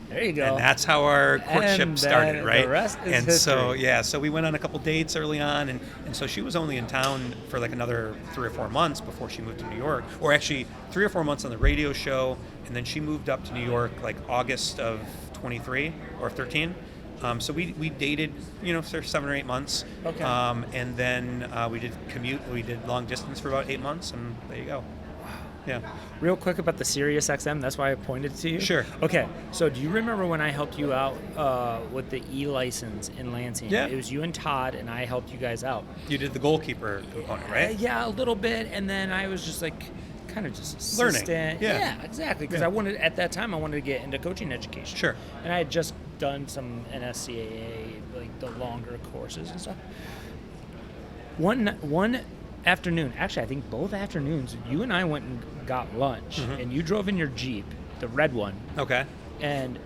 There you go. And that's how our courtship started, right? The rest is and history. so we went on a couple dates early on, and so she was only in town for like another 3 or 4 months before she moved to New York, or actually 3 or 4 months on the radio show, and then she moved up to New York like August of 23 or 13. So we dated, you know, for 7 or 8 months. Okay. And then we did long distance for about 8 months, and there you go. Yeah. Real quick about the Sirius XM, that's why I pointed to you. Sure. Okay, so do you remember when I helped you out with the e-license in Lansing? Yeah. It was you and Todd, and I helped you guys out. You did the goalkeeper component, right? Yeah, a little bit, and then I was just like, kind of just assistant. Learning. Yeah. Exactly, because Yeah. I wanted to get into coaching education. Sure. And I had just done some NSCAA, like the longer courses and stuff. One afternoon, actually I think both afternoons, you and I went and got lunch, and you drove in your Jeep, the red one. Okay. And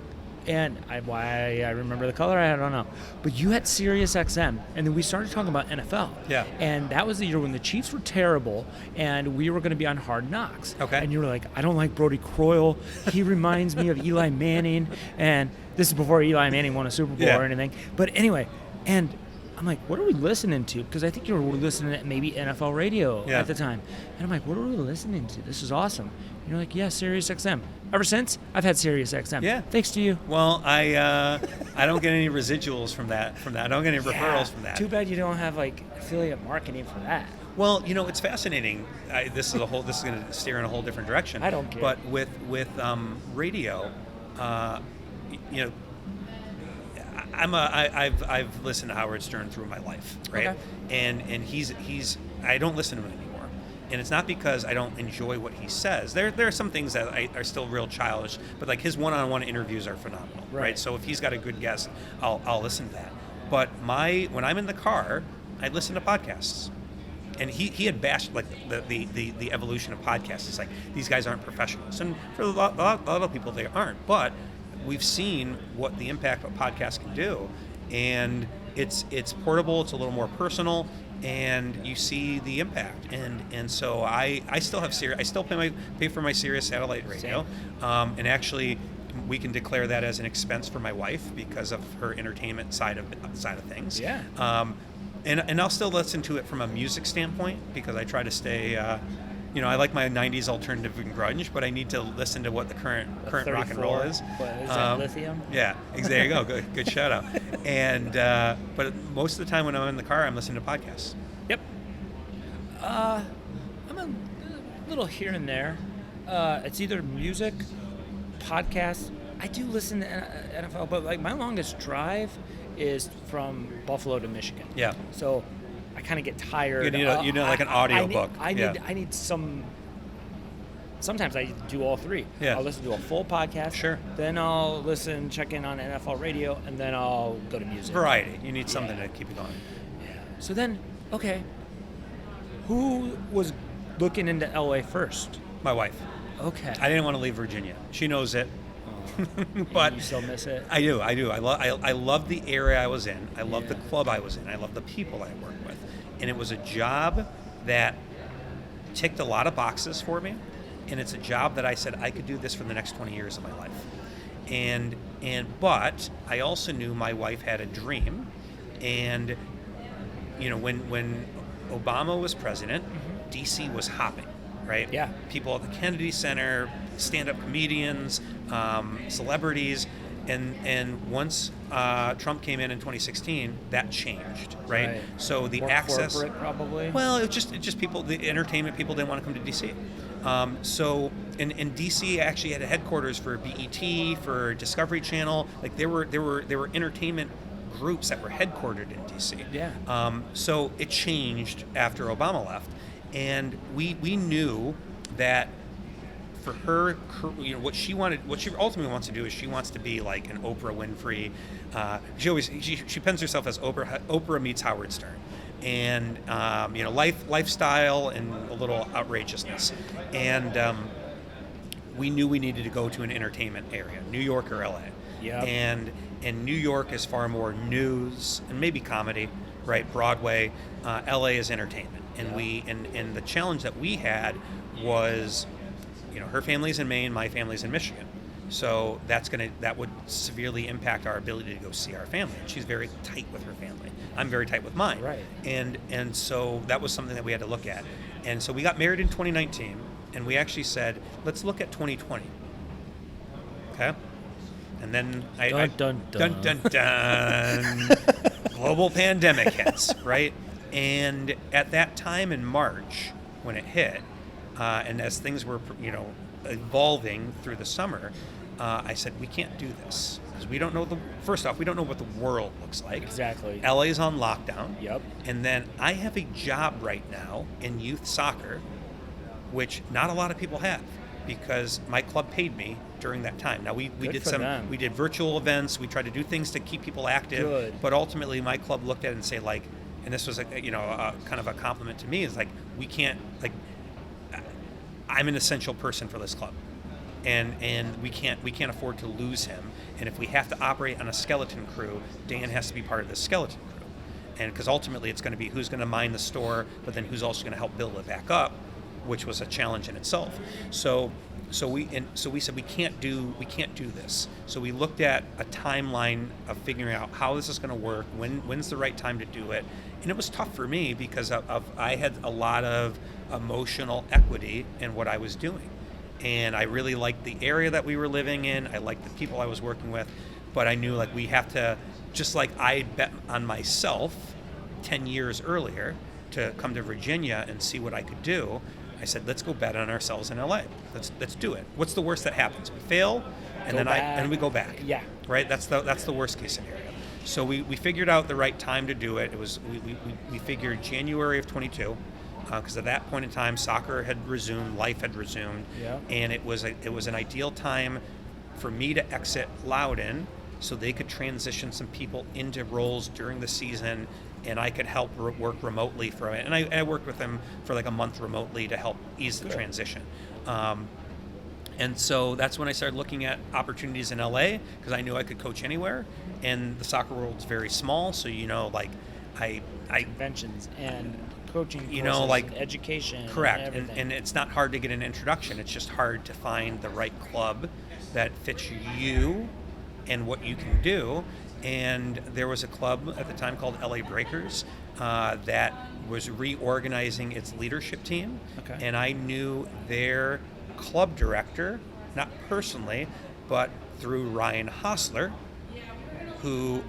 why I remember the color, I don't know. But you had Sirius XM, and then we started talking about NFL. Yeah. And that was the year when the Chiefs were terrible, and we were going to be on Hard Knocks. Okay. And you were like, "I don't like Brody Croyle. He reminds me of Eli Manning." And this is before Eli Manning won a Super Bowl or anything. But anyway, and I'm like, "What are we listening to?" Because I think you were listening to maybe NFL radio at the time. And I'm like, "What are we listening to? This is awesome." And you're like, "Yeah, Sirius XM." Ever since, I've had Sirius XM. Yeah. Thanks to you. Well, I don't get any residuals from that. I don't get any referrals from that. Too bad you don't have like affiliate marketing for that. Well, you know, it's fascinating. This is going to steer in a whole different direction. I don't care. But with radio, you know, I've listened to Howard Stern through my life, right? Okay. And he's I don't listen to him anymore. And it's not because I don't enjoy what he says. There are some things that are still real childish, but like his one-on-one interviews are phenomenal, right? So if he's got a good guest, I'll listen to that. But when I'm in the car, I listen to podcasts. And he had bashed like the evolution of podcasts. It's like these guys aren't professionals, and for a lot of people they aren't. But we've seen what the impact of podcasts can do, and it's portable. It's a little more personal, and you see the impact. And so I still have Sirius. I still pay for my Sirius satellite radio, and actually we can declare that as an expense for my wife because of her entertainment side of things. Yeah. And I'll still listen to it from a music standpoint because I try to stay, I like my 90s alternative and grunge, but I need to listen to what the current rock and roll is. What is that, lithium? Yeah, there you go. Good shout out. And but most of the time when I'm in the car, I'm listening to podcasts. Yep. I'm a little here and there. It's either music, podcasts. I do listen to NFL, but like my longest drive is from Buffalo to Michigan. Yeah. So I kind of get tired. You need like an audio book. I need some sometimes I do all three. Yeah. I'll listen to a full podcast. Sure. Then I'll check in on NFL radio, and then I'll go to music. Variety. You need something to keep you going. Yeah. So then, okay, who was looking into LA first? My wife. Okay. I didn't want to leave Virginia. She knows it. But you still miss it? I do. I love the area I was in. I love the Yeah. club I was in. I love the people I worked with. And it was a job that ticked a lot of boxes for me. And it's a job that I said I could do this for the next 20 years of my life. But I also knew my wife had a dream. And, you know, when Obama was president, DC was hopping, right? Yeah. People at the Kennedy Center, stand-up comedians, celebrities, and once Trump came in 2016, that changed, right? So the More access, corporate, probably. well, it just people, the entertainment people didn't want to come to DC. So in DC actually had a headquarters for BET, for Discovery Channel. Like there were entertainment groups that were headquartered in DC. Yeah. So it changed after Obama left, and we knew that for her, you know, what she ultimately wants to do is she wants to be like an Oprah Winfrey. She pens herself as Oprah meets Howard Stern, and you know, lifestyle and a little outrageousness, and we knew we needed to go to an entertainment area, New York or LA. Yeah. And New York is far more news and maybe comedy, right? Broadway. LA is entertainment, and and the challenge that we had was, you know, her family's in Maine, my family's in Michigan. So that would severely impact our ability to go see our family. And she's very tight with her family. I'm very tight with mine. Right. And so that was something that we had to look at. And so we got married in 2019, and we actually said, let's look at 2020. Okay? And then Dun, dun. global pandemic hits, right? And at that time in March, when it hit, and as things were, you know, evolving through the summer, I said, we can't do this because we don't know first off, we don't know what the world looks like. Exactly. LA's on lockdown. Yep. And then I have a job right now in youth soccer, which not a lot of people have, because my club paid me during that time. Now we did virtual events, we tried to do things to keep people active. Good. But ultimately my club looked at it and say, like, and this was a kind of a compliment to me, is like, we can't, like, I'm an essential person for this club, and we can't afford to lose him. And if we have to operate on a skeleton crew, Dan has to be part of the skeleton crew. And because ultimately it's going to be who's going to mind the store, but then who's also going to help build it back up, which was a challenge in itself. So we said we can't do this. So we looked at a timeline of figuring out how this is going to work, when's the right time to do it. And it was tough for me because I had a lot of emotional equity in what I was doing. And I really liked the area that we were living in. I liked the people I was working with. But I knew, like, we have to, just like I bet on myself 10 years earlier to come to Virginia and see what I could do, I said, let's go bet on ourselves in LA. Let's do it. What's the worst that happens? We fail, and we go back. Yeah. Right? That's the worst case scenario. So we figured out the right time to do it. It was we figured January of 22, because at that point in time, soccer had resumed, life had resumed, and it was an ideal time for me to exit Loudon, so they could transition some people into roles during the season, and I could help work remotely from it. And I worked with them for like a month remotely to help ease the transition. And so that's when I started looking at opportunities in LA, because I knew I could coach anywhere, and the soccer world's very small. So, you know, like I conventions and coaching courses, you know, like and education. correct. And it's not hard to get an introduction. It's just hard to find the right club that fits you and what you can do. And there was a club at the time called LA Breakers that was reorganizing its leadership team. Okay. And I knew their club director, not personally, but through Ryan Hostler, who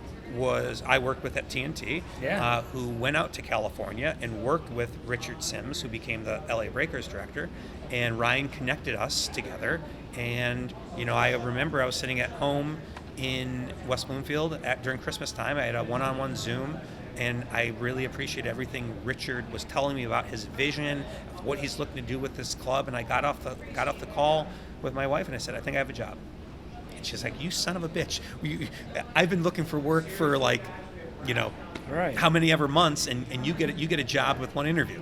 I worked with at TNT, who went out to California and worked with Richard Sims, who became the LA Breakers director, and Ryan connected us together. And, you know, I remember I was sitting at home in West Bloomfield during Christmas time. I had a one-on-one Zoom And I really appreciate everything Richard was telling me about his vision, what he's looking to do with this club. And I got off the call with my wife and I said, I think I have a job. And she's like, you son of a bitch. I've been looking for work for like, Right. how many ever months, and you get a job with one interview.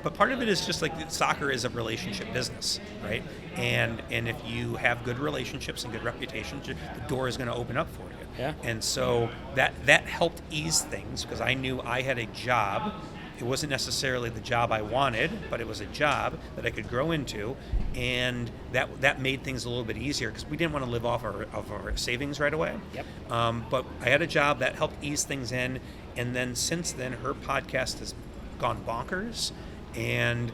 But part of it is just like soccer is a relationship business, right? And if you have good relationships and good reputations, the door is going to open up for you. Yeah. And so that helped ease things because I knew I had a job. It wasn't necessarily the job I wanted, but it was a job that I could grow into, and that made things a little bit easier because we didn't want to live off our savings right away. Yep. But I had a job that helped ease things in, and then since then her podcast has gone bonkers, and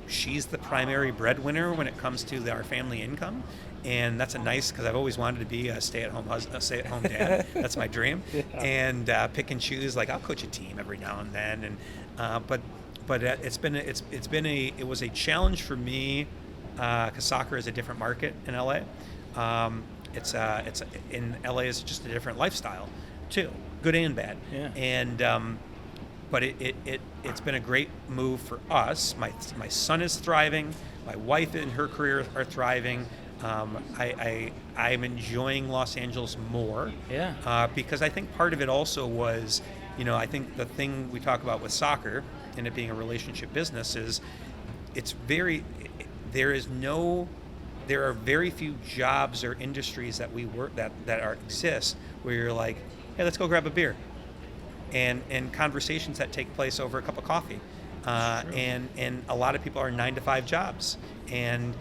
she's the primary breadwinner when it comes to our family income. And that's because I've always wanted to be a stay-at-home dad. That's my dream. Yeah. And pick and choose. Like I'll coach a team every now and then. And but it was a challenge for me because soccer is a different market in LA. It's in LA is just a different lifestyle too, good and bad. Yeah. And but it's been a great move for us. My son is thriving. My wife and her career are thriving. I'm enjoying Los Angeles more. Yeah. Because I think part of it also was, I think the thing we talk about with soccer and it being a relationship business is there are very few jobs or industries that we work that exist where you're like, hey, let's go grab a beer. And conversations that take place over a cup of coffee. And a lot of people are 9-to-5 jobs. And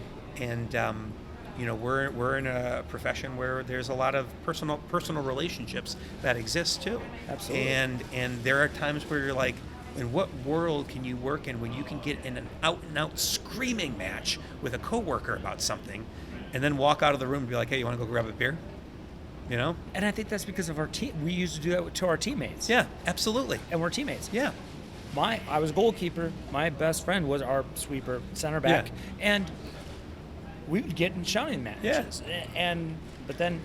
we're in a profession where there's a lot of personal relationships that exist too. Absolutely. And there are times where you're like, in what world can you work in when you can get in an out-and-out screaming match with a coworker about something, and then walk out of the room and be like, hey, you want to go grab a beer? And I think that's because of our team. We used to do that to our teammates. Yeah, absolutely. And we're teammates. Yeah. I was a goalkeeper. My best friend was our sweeper, center back. Yeah. And we would get in shouting matches. Yeah. But then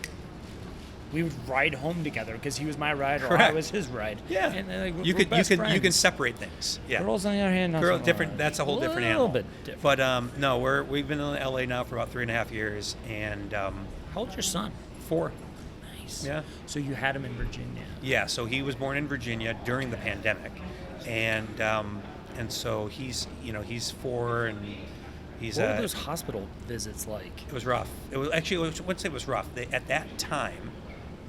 we would ride home together because he was my ride or I was his ride. Yeah. And you can separate things. Yeah. Girls on the other hand, different. That's a whole different animal. A little bit different. But no, we've been in LA now for about 3.5 years, and how old's your son? 4. Nice. Yeah. So you had him in Virginia. Yeah. So he was born in Virginia during the pandemic, and so he's 4 and. What were those hospital visits like? It was rough. I wouldn't say it was rough. At that time,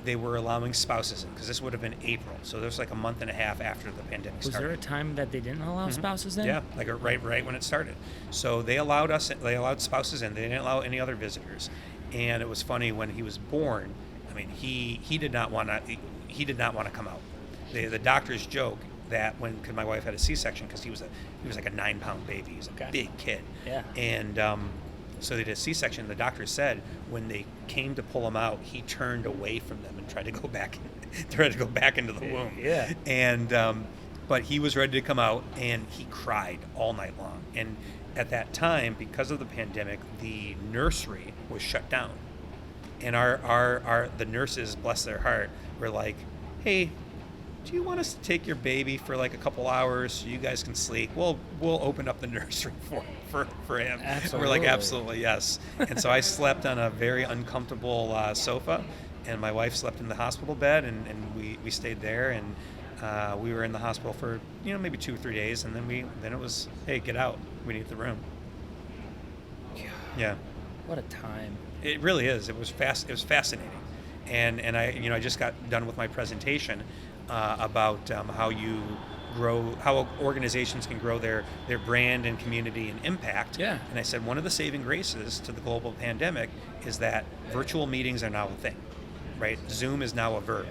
they were allowing spouses in because this would have been April. So there was like a month and a half after the pandemic started. Was there a time that they didn't allow spouses in? Yeah, like right when it started. So they allowed spouses in. They didn't allow any other visitors. And it was funny when he was born. I mean, he did not want to come out. The doctors joke that because my wife had a C-section because he was like a 9-pound baby. He was a big kid. Yeah. And so they did a C-section. The doctor said when they came to pull him out, he turned away from them and tried to go back into the womb. Yeah. And but he was ready to come out, and he cried all night long. And at that time, because of the pandemic, the nursery was shut down, and the nurses, bless their heart, were like, hey, do you want us to take your baby for like a couple hours so you guys can sleep? We'll open up the nursery for him. Absolutely. We're like, absolutely, yes. And so I slept on a very uncomfortable sofa, and my wife slept in the hospital bed, and we stayed there, and we were in the hospital for maybe 2 or 3 days, and then it was, hey, get out, we need the room. Yeah. What a time. It really is. It was fascinating, and I just got done with my presentation about how organizations can grow their brand and community and impact. Yeah. And I said one of the saving graces to the global pandemic is that virtual meetings are now a thing, right? Zoom is now a verb.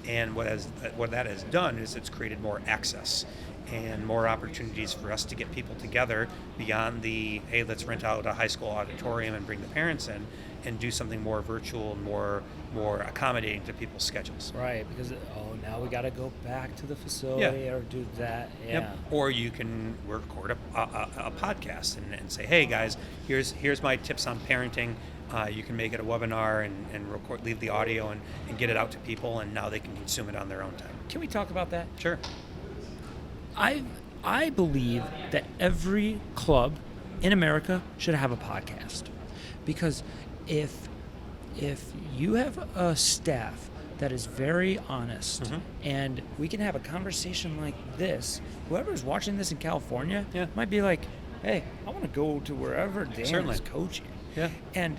And what that has done is it's created more access and more opportunities for us to get people together beyond hey, let's rent out a high school auditorium and bring the parents in and do something more virtual and more accommodating to people's schedules. Right, because now we got to go back to the facility or do that. Yeah. Yep. Or you can record a podcast and say, hey guys, here's my tips on parenting. you can make it a webinar and record, leave the audio and get it out to people, and now they can consume it on their own time. Can we talk about that? Sure. I believe that every club in America should have a podcast, because if you have a staff that is very honest, and we can have a conversation like this, whoever's watching this in California might be like, hey, I want to go to wherever Dan is coaching. Yeah. And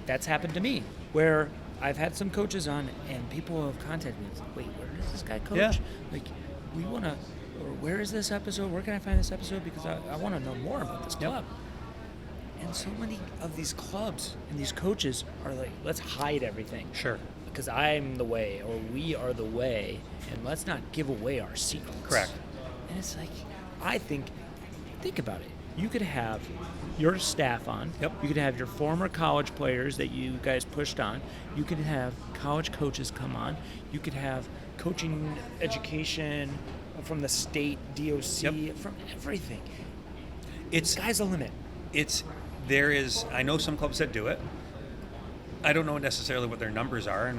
that's happened to me, where I've had some coaches on and people have contacted me. It's like, wait, where does this guy coach? Yeah. Like, we want to, or where is this episode? Where can I find this episode? Because I want to know more about this club. And so many of these clubs and these coaches are like, let's hide everything. Sure. Because I'm the way, or we are the way, and let's not give away our secrets. Correct. And it's like, I think about it. You could have your staff on. Yep. You could have your former college players that you guys pushed on. You could have college coaches come on. You could have coaching education from the state, DOC, from everything. Sky's the limit. I know some clubs that do it. I don't know necessarily what their numbers are,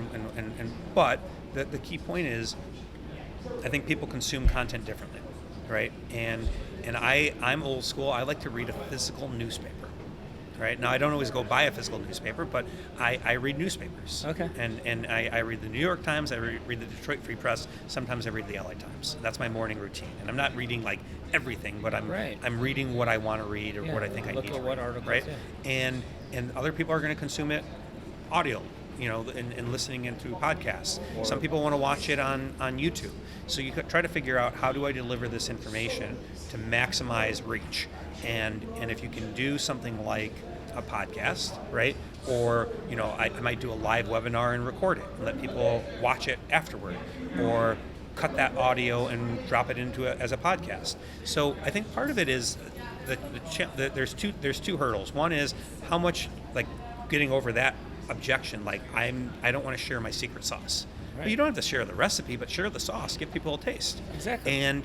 but the key point is, I think people consume content differently, right? And I'm old school. I like to read a physical newspaper, right? Now, I don't always go buy a physical newspaper, but I read newspapers. Okay. And I read the New York Times, I read the Detroit Free Press, sometimes I read the LA Times. That's my morning routine. And I'm not reading like everything, but I'm reading what I want to read or what I think I need to read. Look at what articles, right? And other people are going to consume it audio, and listening into podcasts. Some people want to watch it on YouTube. So you could try to figure out, how do I deliver this information to maximize reach? And if you can do something like a podcast, right? Or, I might do a live webinar and record it and let people watch it afterward, or cut that audio and drop it into it as a podcast. So I think part of it is there's two hurdles. One is how much, like, getting over that objection, like I don't want to share my secret sauce. Right. But you don't have to share the recipe, but share the sauce. Give people a taste. Exactly. And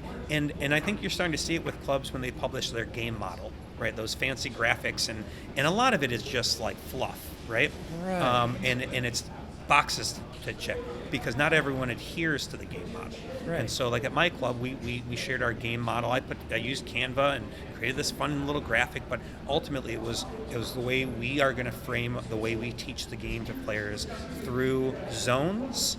I think you're starting to see it with clubs when they publish their game model, right? Those fancy graphics, and a lot of it is just like fluff, right? Right. And it's boxes to check, because not everyone adheres to the game model. Right. And so, like at my club, we shared our game model. I used Canva and created this fun little graphic, but ultimately it was the way we are going to frame the way we teach the game to players through zones,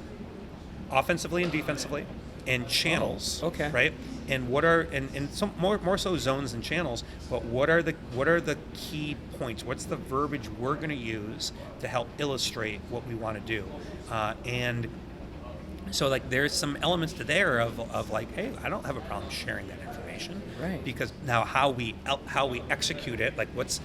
offensively and defensively, and channels. Okay. Right? And what are and some more so zones and channels, but what are the key points? What's the verbiage we're going to use to help illustrate what we want to do? And so, like, there's some elements to there of like, hey, I don't have a problem sharing that information, right? Because now how we execute it, like what's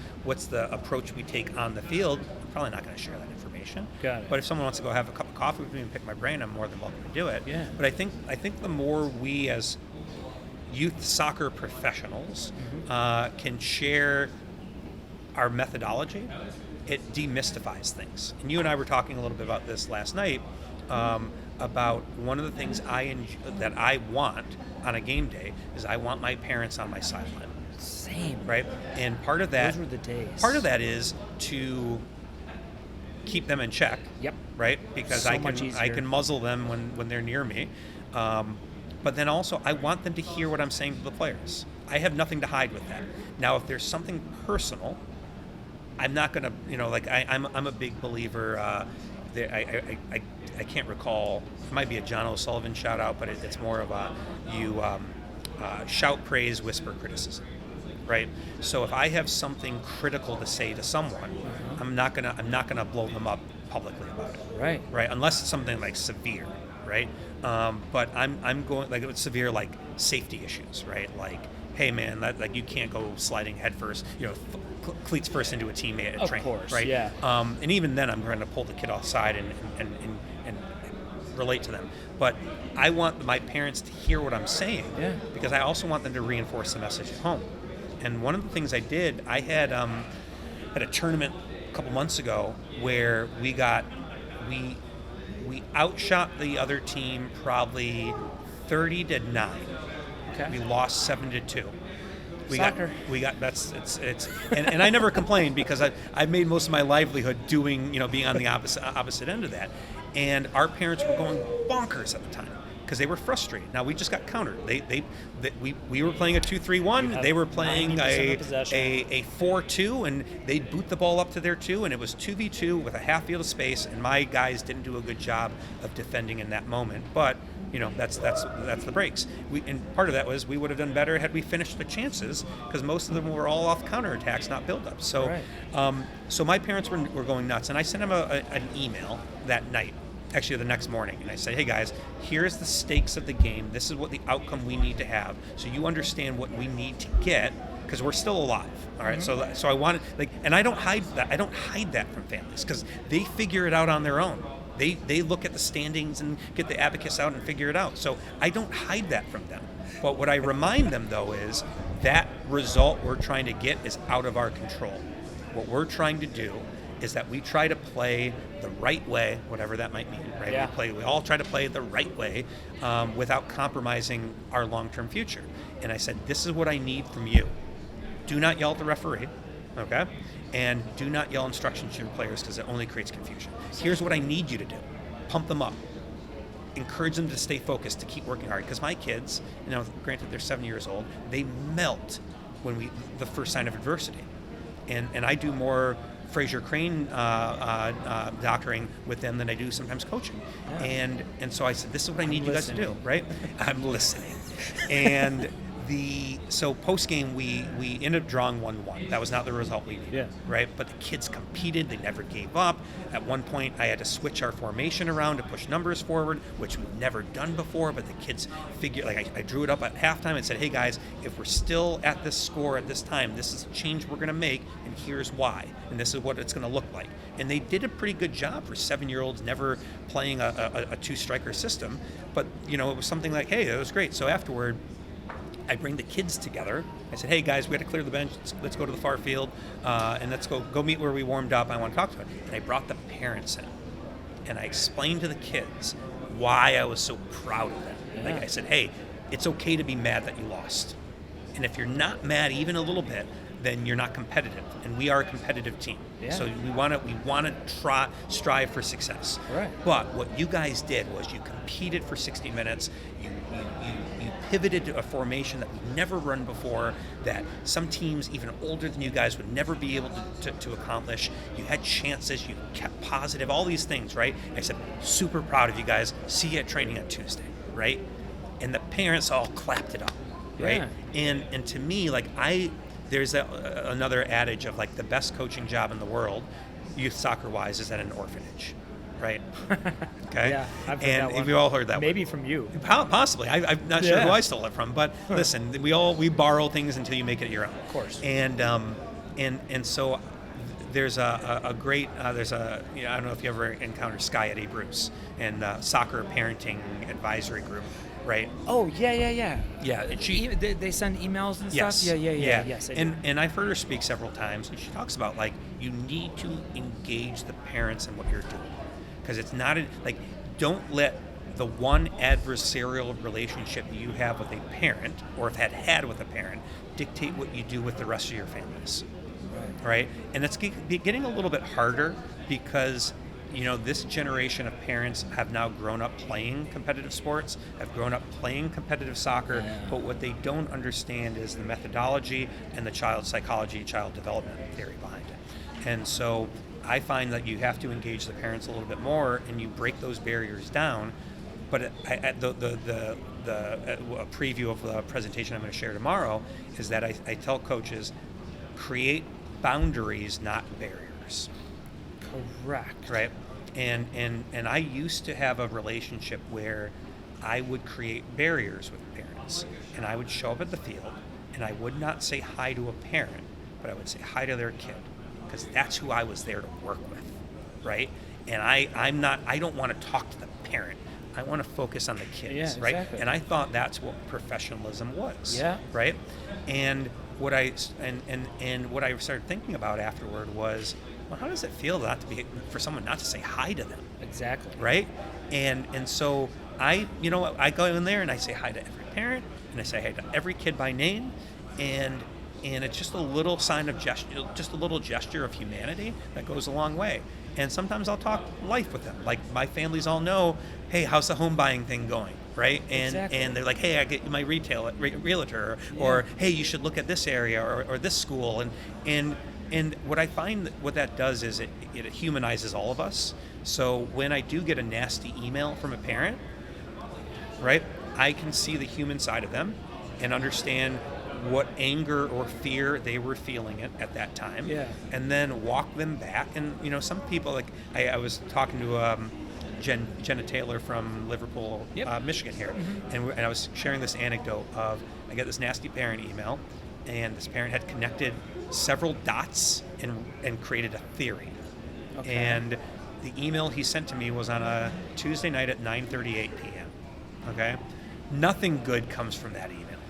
the approach we take on the field, I'm probably not going to share that information. Got it. But if someone wants to go have a cup of coffee with me and pick my brain, I'm more than welcome to do it. Yeah. But I think the more we as youth soccer professionals can share our methodology, it demystifies things. And you and I were talking a little bit about this last night, about one of the things that I want on a game day is I want my parents on my sideline. Same. Right? And part of that, those were the days. Part of that is to keep them in check. Yep. Right? Because so I can muzzle them when they're near me. But then also, I want them to hear what I'm saying to the players. I have nothing to hide with that. Now, if there's something personal, I'm not going to, like I'm a big believer. I can't recall. It might be a John O'Sullivan shout out, but it's more of shout praise, whisper criticism, right? So if I have something critical to say to someone, I'm not gonna blow them up publicly about it, right? Unless it's something like severe, right? But I'm going like it's severe, like safety issues, right? Like, hey man, like you can't go sliding head first, cleats first into a teammate at training, course, right? Yeah. And even then, I'm going to pull the kid offside and relate to them. But I want my parents to hear what I'm saying, because I also want them to reinforce the message at home. And one of the things I did, I had at a tournament a couple months ago where we outshot the other team probably 30-9. Okay. We lost 7-2. Soccer. We got that's it's and I never complained because I made most of my livelihood doing, being on the opposite end of that. And our parents were going bonkers at the time because they were frustrated. Now we just got countered. We were playing a 2-3-1. They were playing a 4-2, and they'd boot the ball up to their 2, and it was 2v2 with a half field of space. And my guys didn't do a good job of defending in that moment. But that's the breaks. And part of that was we would have done better had we finished the chances because most of them were all off counterattacks, not build-ups. So, right. So my parents were going nuts, and I sent them an email that night. Actually, the next morning, and I say, hey guys, here's the stakes of the game. This is what the outcome we need to have, so you understand what we need to get, because we're still alive. All right. Mm-hmm. So I want and I don't hide that. I don't hide that from families because they figure it out on their own. They look at the standings and get the abacus out and figure it out. So I don't hide that from them. But what I remind them though is that result we're trying to get is out of our control. What we're trying to do is that we try to play the right way, whatever that might mean, right? Yeah. We all try to play the right way without compromising our long-term future. And I said, this is what I need from you. Do not yell at the referee, okay? And do not yell instructions to your players because it only creates confusion. Here's what I need you to do. Pump them up. Encourage them to stay focused, to keep working hard. Because my kids, granted they're 7 years old, they melt when the first sign of adversity. And I do more Fraser Crane doctoring with them than I do sometimes coaching. Yeah. And so I said, this is what I need you guys to do, right? I'm listening. And so post game we ended up drawing 1-1. That was not the result we needed, right? But the kids competed. They never gave up. At one point, I had to switch our formation around to push numbers forward, which we've never done before. But the kids figured, I drew it up at halftime and said, hey guys, if we're still at this score at this time, this is a change we're going to make, and here's why, and this is what it's going to look like. And they did a pretty good job for 7-year-olds never playing a two-striker system. But it was something like, hey, it was great. So afterward, I bring the kids together. I said, hey guys, we had to clear the bench. Let's go to the far field and let's go meet where we warmed up. I want to talk to them. And I brought the parents in. And I explained to the kids why I was so proud of them. Yeah. Like I said, hey, it's okay to be mad that you lost. And if you're not mad even a little bit, then you're not competitive. And we are a competitive team. Yeah. So we want to strive for success. Right. But what you guys did was you competed for 60 minutes. You pivoted to a formation that we've never run before, that some teams even older than you guys would never be able to accomplish. You had chances, you kept positive, all these things, right? I said, super proud of you guys. See you at training on Tuesday, right? And the parents all clapped it up, right? Yeah. And to me, there's another adage of the best coaching job in the world, youth soccer-wise, is at an orphanage. Right. Okay. Yeah, I've heard and that one. we all heard that. Maybe one. from you. Possibly. I'm not sure who I stole it from, but listen, we borrow things until you make it your own. Of course. And so there's a great I don't know if you ever encountered Sky at A. Bruce and soccer parenting advisory group. Right. Oh yeah. Yeah. They send emails and yes. stuff. Yeah. Yes. And I've heard her speak several times, and she talks about you need to engage the parents in what you're doing. Because it's not don't let the one adversarial relationship you have with a parent or have had with a parent dictate what you do with the rest of your families. Right? And it's getting a little bit harder because this generation of parents have now grown up playing competitive sports, have grown up playing competitive soccer, but what they don't understand is the methodology and the child psychology, child development theory behind it. And so I find that you have to engage the parents a little bit more, and you break those barriers down. But a preview of the presentation I'm going to share tomorrow is that I tell coaches, create boundaries, not barriers. Correct. Right. And I used to have a relationship where I would create barriers with parents, and I would show up at the field, and I would not say hi to a parent, but I would say hi to their kid. Because that's who I was there to work with, right? And I don't want to talk to the parent. I want to focus on the kids, right? Exactly. And I thought that's what professionalism was, Yeah. right? And what I started thinking about afterward was, well, how does it feel for someone not to say hi to them? Exactly. Right? And so I go in there and I say hi to every parent, and I say hi to every kid by name, and and it's just a little sign of gesture, just a little gesture of humanity that goes a long way. And sometimes I'll talk life with them. Like, my families all know, hey, how's the home buying thing going, right? And Exactly. and they're like, hey, I get my realtor, or hey, you should look at this area or this school. And what I find what that does is it humanizes all of us. So when I do get a nasty email from a parent, right, I can see the human side of them and understand what anger or fear they were feeling at that time, Yeah. and then walk them back. And some people, like I was talking to Jenna Taylor from Liverpool, Yep. Michigan here, Mm-hmm. and I was sharing this anecdote of, I get this nasty parent email, and this parent had connected several dots and created a theory. Okay. And the email he sent to me was on a Tuesday night at 9:38 p.m. Okay, nothing good comes from that email,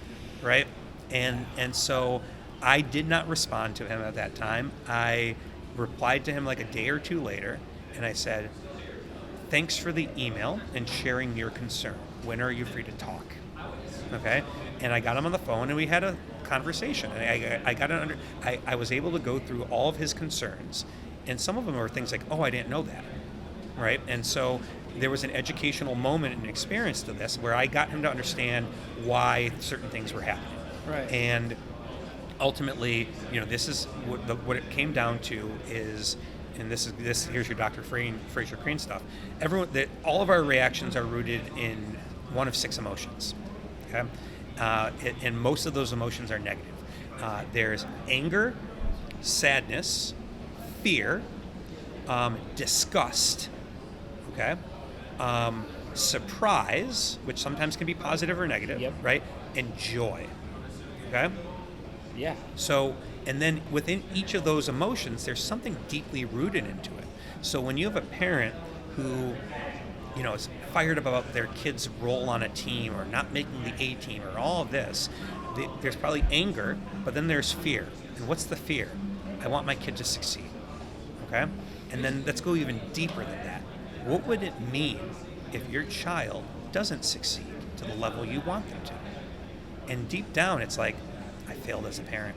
right? And so I did not respond to him at that time. I replied to him like a day or two later, and I said, thanks for the email and sharing your concern. When are you free to talk? Okay, and I got him on the phone, and we had a conversation. And I was able to go through all of his concerns, and some of them were things like, oh, I didn't know that, right? And so there was an educational moment and experience to this where I got him to understand why certain things were happening. Right. And ultimately, this is what it came down to is, and here's your Dr. Fraser Crane stuff. All of our reactions are rooted in one of 6 emotions. Okay, and most of those emotions are negative. There's anger, sadness, fear, disgust. Okay, surprise, which sometimes can be positive or negative. Yep. Right, and joy. Okay. Yeah. So, and then within each of those emotions, there's something deeply rooted into it. So when you have a parent who, is fired about their kid's role on a team or not making the A team or all of this, there's probably anger, but then there's fear. And what's the fear? I want my kid to succeed. Okay? And then let's go even deeper than that. What would it mean if your child doesn't succeed to the level you want them to? And deep down, it's like, I failed as a parent,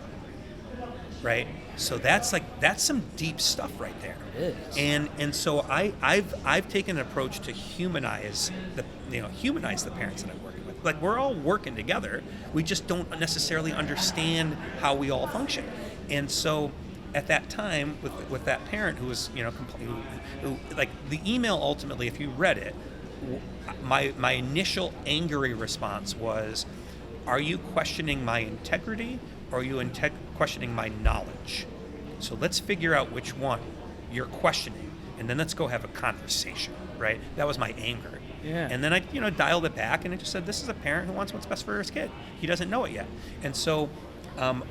right? So that's some deep stuff right there. It is. And so I've taken an approach to humanize the parents that I'm working with. Like, we're all working together. We just don't necessarily understand how we all function. And so at that time, with that parent who was who like, the email ultimately, if you read it, my initial angry response was, are you questioning my integrity, or are you questioning my knowledge? So let's figure out which one you're questioning, and then let's go have a conversation, right? That was my anger. Yeah. And then I, dialed it back, and I just said, this is a parent who wants what's best for his kid. He doesn't know it yet. And so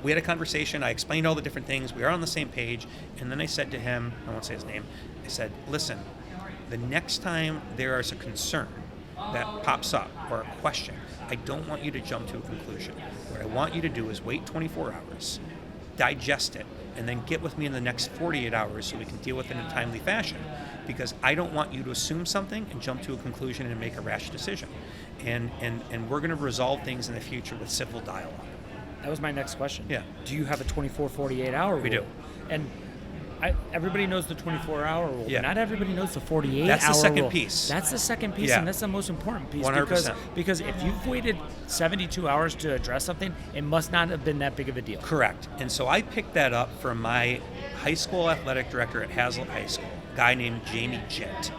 we had a conversation. I explained all the different things. We were on the same page. And then I said to him, I won't say his name, I said, listen, the next time there is a concern that pops up or a question, I don't want you to jump to a conclusion. What I want you to do is wait 24 hours, digest it, and then get with me in the next 48 hours so we can deal with it in a timely fashion. Because I don't want you to assume something and jump to a conclusion and make a rash decision. And we're going to resolve things in the future with civil dialogue. That was my next question. Yeah. Do you have a 24, 48-hour rule? We do. And everybody knows the 24-hour rule, Yeah. but not everybody knows the 48-hour rule. That's the second piece. That's the second piece, Yeah. and that's the most important piece. 100%. Because if you've waited 72 hours to address something, it must not have been that big of a deal. Correct. And so I picked that up from my high school athletic director at Hazlitt High School, a guy named Jamie Jett.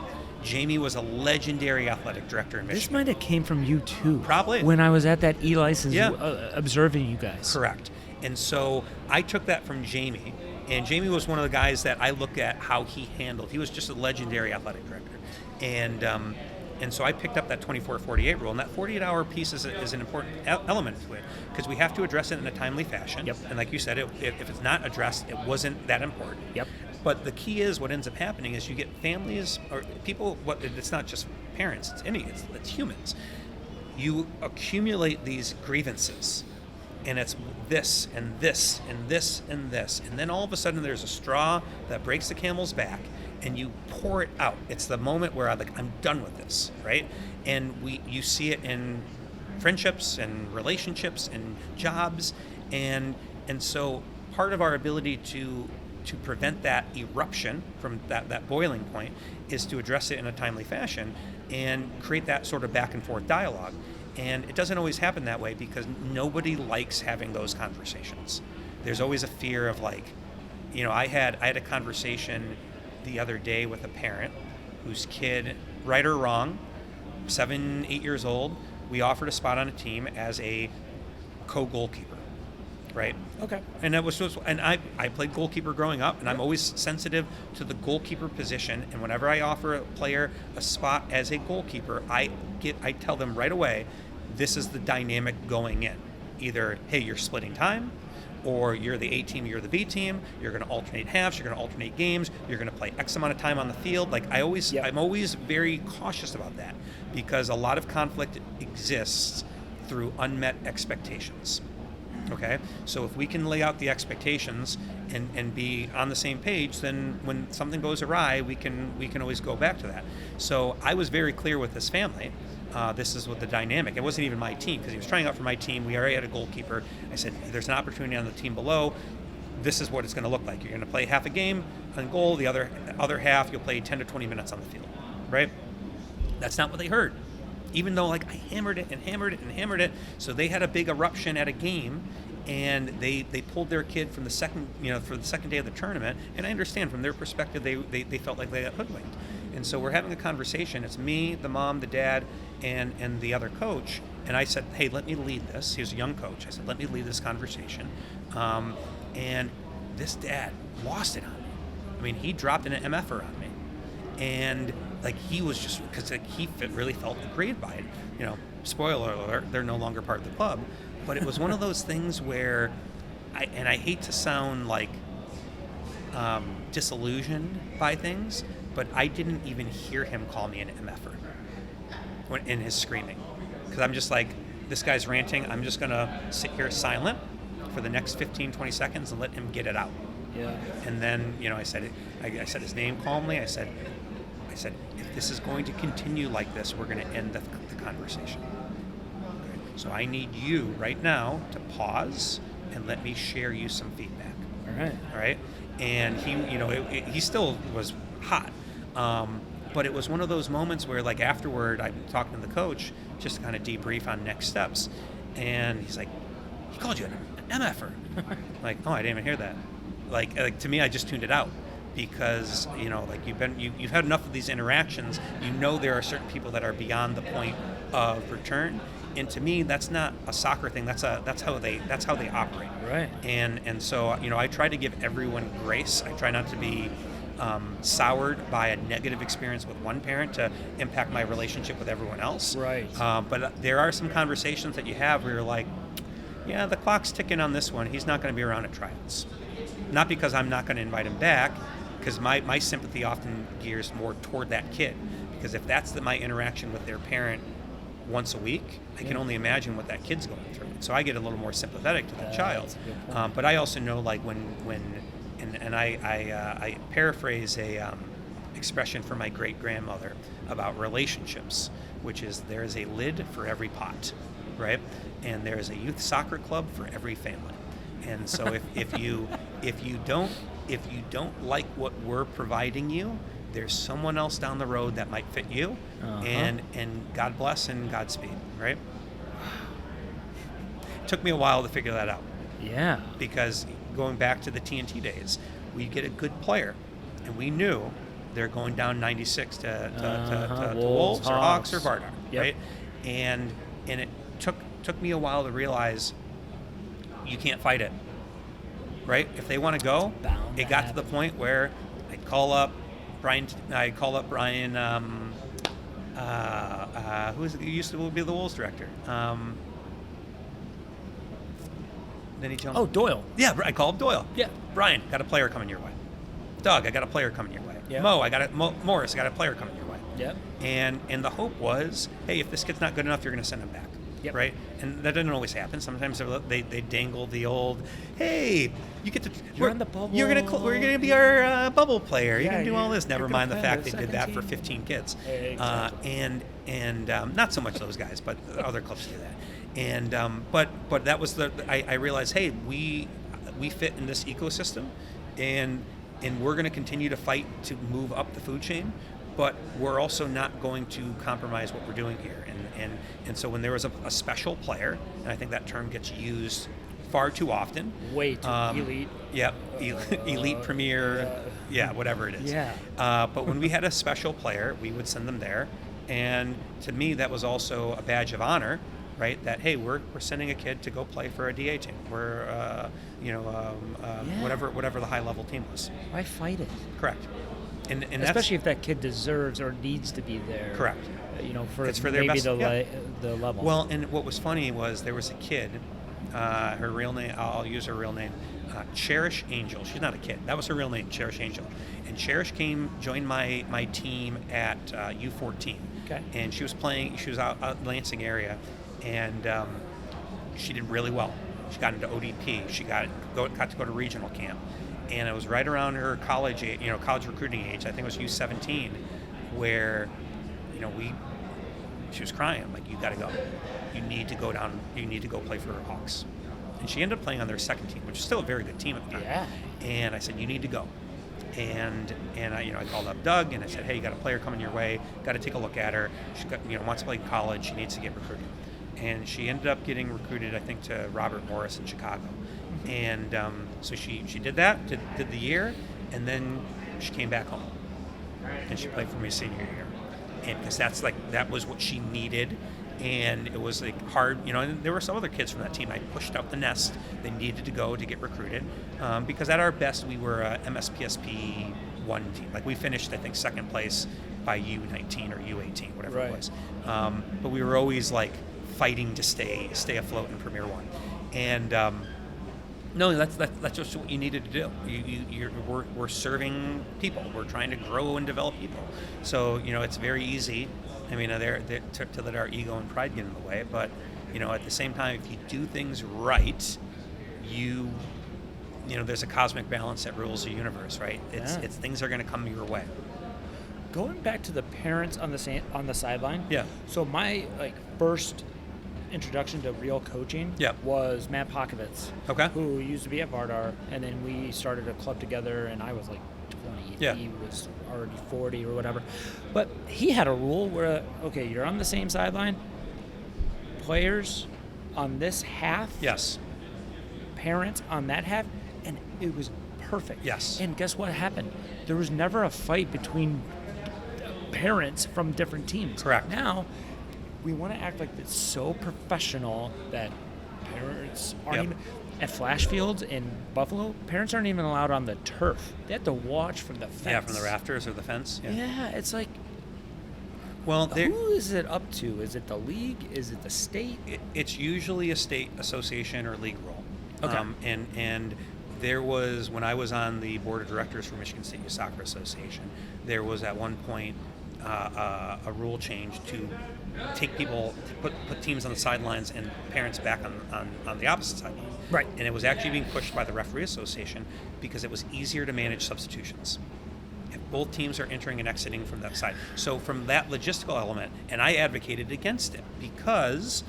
Jamie was a legendary athletic director in This Michigan. might have came from you too. Probably. When I was at that E-license Yeah. observing you guys. Correct. And so I took that from Jamie, and Jamie was one of the guys that I look at how he handled. He was just a legendary athletic director. And so I picked up that 24-48 rule, and that 48-hour piece is an important element to it, because we have to address it in a timely fashion. Yep. And like you said, if it's not addressed, it wasn't that important. Yep. But the key is, what ends up happening is you get families or people. It's not just parents; it's humans. You accumulate these grievances, and it's this and this and this and this, and then all of a sudden there's a straw that breaks the camel's back, and you pour it out. It's the moment where I'm done with this, right? And you see it in friendships and relationships and jobs, and And so part of our ability to prevent that eruption from that boiling point is to address it in a timely fashion and create that sort of back and forth dialogue. And it doesn't always happen that way because nobody likes having those conversations. There's always a fear of like, I had a conversation the other day with a parent whose kid, right or wrong, 7, 8 years old, we offered a spot on a team as a co-goalkeeper, right? Okay. And that was just, and I played goalkeeper growing up, and I'm always sensitive to the goalkeeper position. And whenever I offer a player a spot as a goalkeeper, I tell them right away, this is the dynamic going in. Either, hey, you're splitting time, or you're the A team, you're the B team. You're going to alternate halves. You're going to alternate games. You're going to play X amount of time on the field. Like I'm always very cautious about that because a lot of conflict exists through unmet expectations. Okay, so if we can lay out the expectations and be on the same page, then when something goes awry, we can always go back to that. So I was very clear with this family. This is what the dynamic. It wasn't even my team because he was trying out for my team. We already had a goalkeeper. I said, there's an opportunity on the team below. This is what it's going to look like. You're going to play half a game on goal. The other half, you'll play 10 to 20 minutes on the field, right? That's not what they heard. Even though like I hammered it. So they had a big eruption at a game, and they pulled their kid from the second day of the tournament. And I understand from their perspective, they felt like they got hoodwinked. And so we're having a conversation. It's me, the mom, the dad, and the other coach. And I said, hey, let me lead this. He was a young coach. I said, let me lead this conversation. And this dad lost it on me. I mean, he dropped an MFer on me. And like he was just, because like, he really felt aggrieved by it. Spoiler alert, they're no longer part of the club. But it was one of those things where, I hate to sound like disillusioned by things, but I didn't even hear him call me an MFer in his screaming. Because I'm just like, this guy's ranting, I'm just going to sit here silent for the next 15, 20 seconds and let him get it out. Yeah. And then, I said his name calmly. I said, if this is going to continue like this, we're going to end the conversation. Okay. So I need you right now to pause and let me share you some feedback. All right. And he, he still was hot. But it was one of those moments where, like, afterward, I'm talking to the coach just to kind of debrief on next steps. And he's like, he called you an MFer. Like, oh, I didn't even hear that. Like to me, I just tuned it out. Because like you've had enough of these interactions, there are certain people that are beyond the point of return, and to me that's not a soccer thing. That's how they operate. Right. And so I try to give everyone grace. I try not to be soured by a negative experience with one parent to impact my relationship with everyone else. Right. But there are some conversations that you have where you're like, yeah, the clock's ticking on this one. He's not going to be around at tryouts. Not because I'm not going to invite him back, because my sympathy often gears more toward that kid. Because if that's my interaction with their parent once a week, I can only imagine what that kid's going through. So I get a little more sympathetic to the child. But I also know, like, when I paraphrase a expression from my great-grandmother about relationships, which is there is a lid for every pot, right? And there is a youth soccer club for every family. And so if you don't like what we're providing you, there's someone else down the road that might fit you. And God bless and Godspeed, right? It took me a while to figure that out. Yeah. Because going back to the TNT days, we get a good player, and we knew they're going down 96 to Wolves or Hawks or Vardar, right? And it took me a while to realize you can't fight it, right? If they want to go, it got to the point where I'd call up Brian. Who used to be the Wolves director? Then he jumped. Oh, Doyle. Yeah, I call up Doyle. Yeah. Brian, got a player coming your way. Doug, I got a player coming your way. Yeah. Morris, I got a player coming your way. Yep. And the hope was, hey, if this kid's not good enough, you're going to send him back. Yep. Right? And that doesn't always happen. Sometimes they dangle the old, hey, you get to You're on the bubble. We're gonna be our bubble player. Yeah, you can do all this. you're Never gonna mind the play fact the they did second that for team. 15 kids. Exactly. And not so much those guys, but other clubs do that. And but that was I realized, hey, we fit in this ecosystem, and we're going to continue to fight to move up the food chain, but we're also not going to compromise what we're doing here. And so when there was a special player, and I think that term gets used far too often. Way too elite. Yep, elite premier, whatever it is. Yeah. But when we had a special player, we would send them there, and to me that was also a badge of honor, right? That hey, we're sending a kid to go play for a DA team. We're whatever the high level team was. Why fight it? Correct. And especially if that kid deserves or needs to be there. Correct. For their maybe best, the level. Well, and what was funny was there was a kid. Her real name, I'll use her real name, Cherish Angel. She's not a kid. That was her real name, Cherish Angel. And Cherish joined my team at U14. Okay. And she was out in Lansing area, and she did really well. She got into ODP. She got to go to regional camp. And it was right around her college recruiting age. I think it was U17, where, she was crying. I'm like, you got to go. You need to go down. You need to go play for Hawks. And she ended up playing on their second team, which is still a very good team at the time. Yeah. And I said, you need to go. And I called up Doug and I said, hey, you got a player coming your way. Got to take a look at her. She wants to play college. She needs to get recruited. And she ended up getting recruited, I think, to Robert Morris in Chicago. And so she did that, did the year, and then she came back home. And she played for me senior year. And because that was what she needed. And it was hard, and there were some other kids from that team I pushed out the nest. They needed to go to get recruited. Because at our best, we were a MSPSP 1 team. We finished, I think, second place by U19 or U18, whatever it was. But we were always fighting to stay afloat in Premier 1. And no, that's just what you needed to do. We're serving people. We're trying to grow and develop people. So it's very easy. I mean, to let our ego and pride get in the way. But at the same time, if you do things right, there's a cosmic balance that rules the universe, right? It's things are going to come your way. Going back to the parents on the sideline. Yeah. So my first introduction to real coaching was Matt Pokovitz, who used to be at Vardar, and then we started a club together, and I was 20. He was already 40 or whatever. But he had a rule where, you're on the same sideline, players on this half, parents on that half, and it was perfect. Yes. And guess what happened? There was never a fight between parents from different teams. Correct. Now, we want to act like it's so professional that parents aren't even at Flash Fields in Buffalo. Parents aren't even allowed on the turf. They have to watch from the fence. Yeah, from the rafters or the fence. Yeah, it's well, who is it up to? Is it the league? Is it the state? It's usually a state association or league rule. Okay. And there was, when I was on the board of directors for Michigan State Youth Soccer Association, there was at one point a rule change to take people, to put teams on the sidelines and parents back on the opposite sideline. Right. And it was actually being pushed by the referee association because it was easier to manage substitutions if both teams are entering and exiting from that side. So from that logistical element, and I advocated against it because,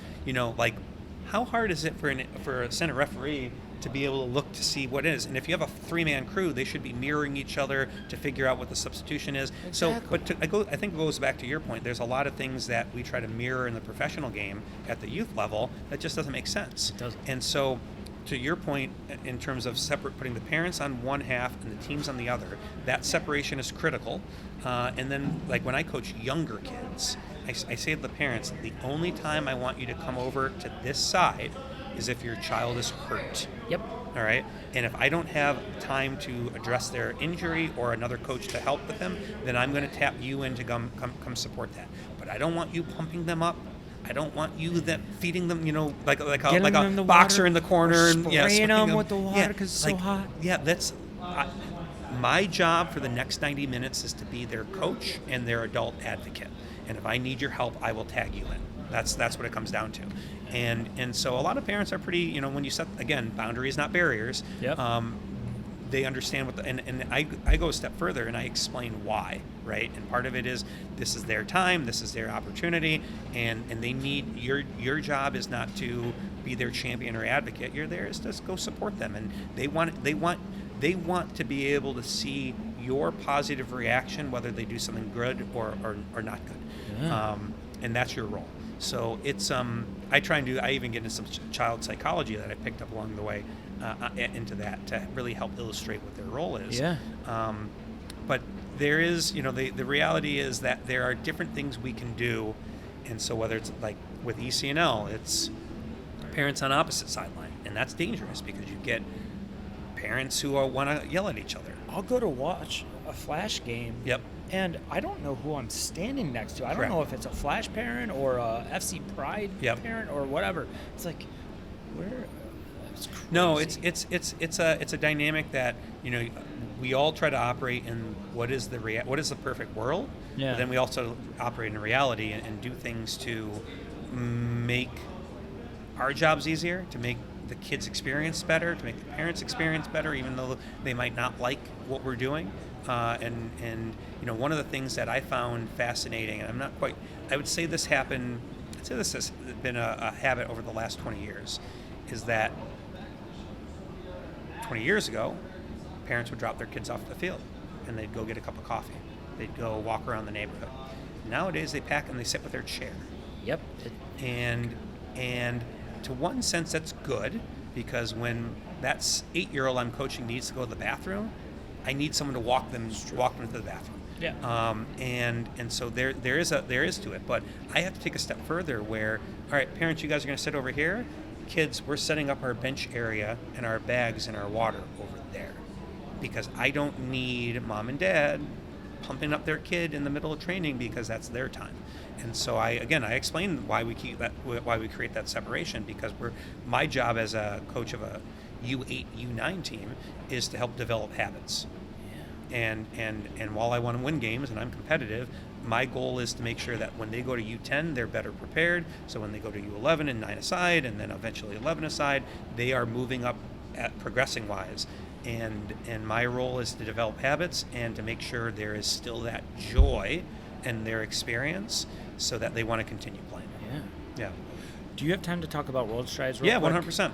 how hard is it for a center referee to be able to look to see what it is? And if you have a 3-man crew, they should be mirroring each other to figure out what the substitution is. Exactly. So, I think it goes back to your point. There's a lot of things that we try to mirror in the professional game at the youth level that just doesn't make sense. It doesn't. And so, to your point, in terms of putting the parents on one half and the teams on the other, that separation is critical. And then, when I coach younger kids, I say to the parents, the only time I want you to come over to this side is if your child is hurt. Yep. All right? And if I don't have time to address their injury or another coach to help with them, then I'm going to tap you in to come support that. But I don't want you pumping them up. I don't want you feeding them, like a boxer in the corner and spraying them with the water because it's so hot. Yeah, that's my job for the next 90 minutes is to be their coach and their adult advocate. And if I need your help, I will tag you in. That's what it comes down to. And so a lot of parents are pretty, when you set, again, boundaries, not barriers. Yep. they understand what and I go a step further and I explain why, right? And part of it is this is their time, this is their opportunity, and they need your job is not to be their champion or advocate. You're there is to go support them, and they want to be able to see your positive reaction, whether they do something good or not good. Yeah. And that's your role. So it's I even get into some child psychology that I picked up along the way into that to really help illustrate what their role is. Yeah. But there is, the reality is that there are different things we can do, and so whether it's like with ECNL, it's parents on opposite sideline, and that's dangerous because you get parents who want to yell at each other. I'll go to watch a Flash game. Yep. And I don't know who I'm standing next to. I don't Correct. know if it's a Flash parent or a FC Pride Yep. parent or whatever. It's like, where? It's crazy. No, it's a dynamic that we all try to operate in what is the perfect world. Yeah. But then we also operate in reality and do things to make our jobs easier, to make the kids' experience better, to make the parents' experience better, even though they might not like what we're doing. And one of the things that I found fascinating, and I'm not quite, I would say this has been a habit over the last 20 years, is that 20 years ago, parents would drop their kids off the field and they'd go get a cup of coffee. They'd go walk around the neighborhood. Nowadays, they pack and they sit with their chair. Yep. And to one sense, that's good, because when that 8-year-old I'm coaching needs to go to the bathroom, I need someone to walk them to the bathroom. Yeah. And so there is to it, but I have to take a step further where, all right, parents, you guys are going to sit over here. Kids, we're setting up our bench area and our bags and our water over there, because I don't need mom and dad pumping up their kid in the middle of training, because that's their time. And so I explain why we create that separation, because my job as a coach of a U8, U9 team is to help develop habits. Yeah. And while I want to win games and I'm competitive, my goal is to make sure that when they go to U10, they're better prepared. So when they go to U11 and 9 aside, and then eventually 11 aside, they are moving up at progressing wise. And my role is to develop habits and to make sure there is still that joy in their experience, so that they want to continue playing. Yeah. Yeah. Do you have time to talk about World Strides real Yeah, quick? 100%.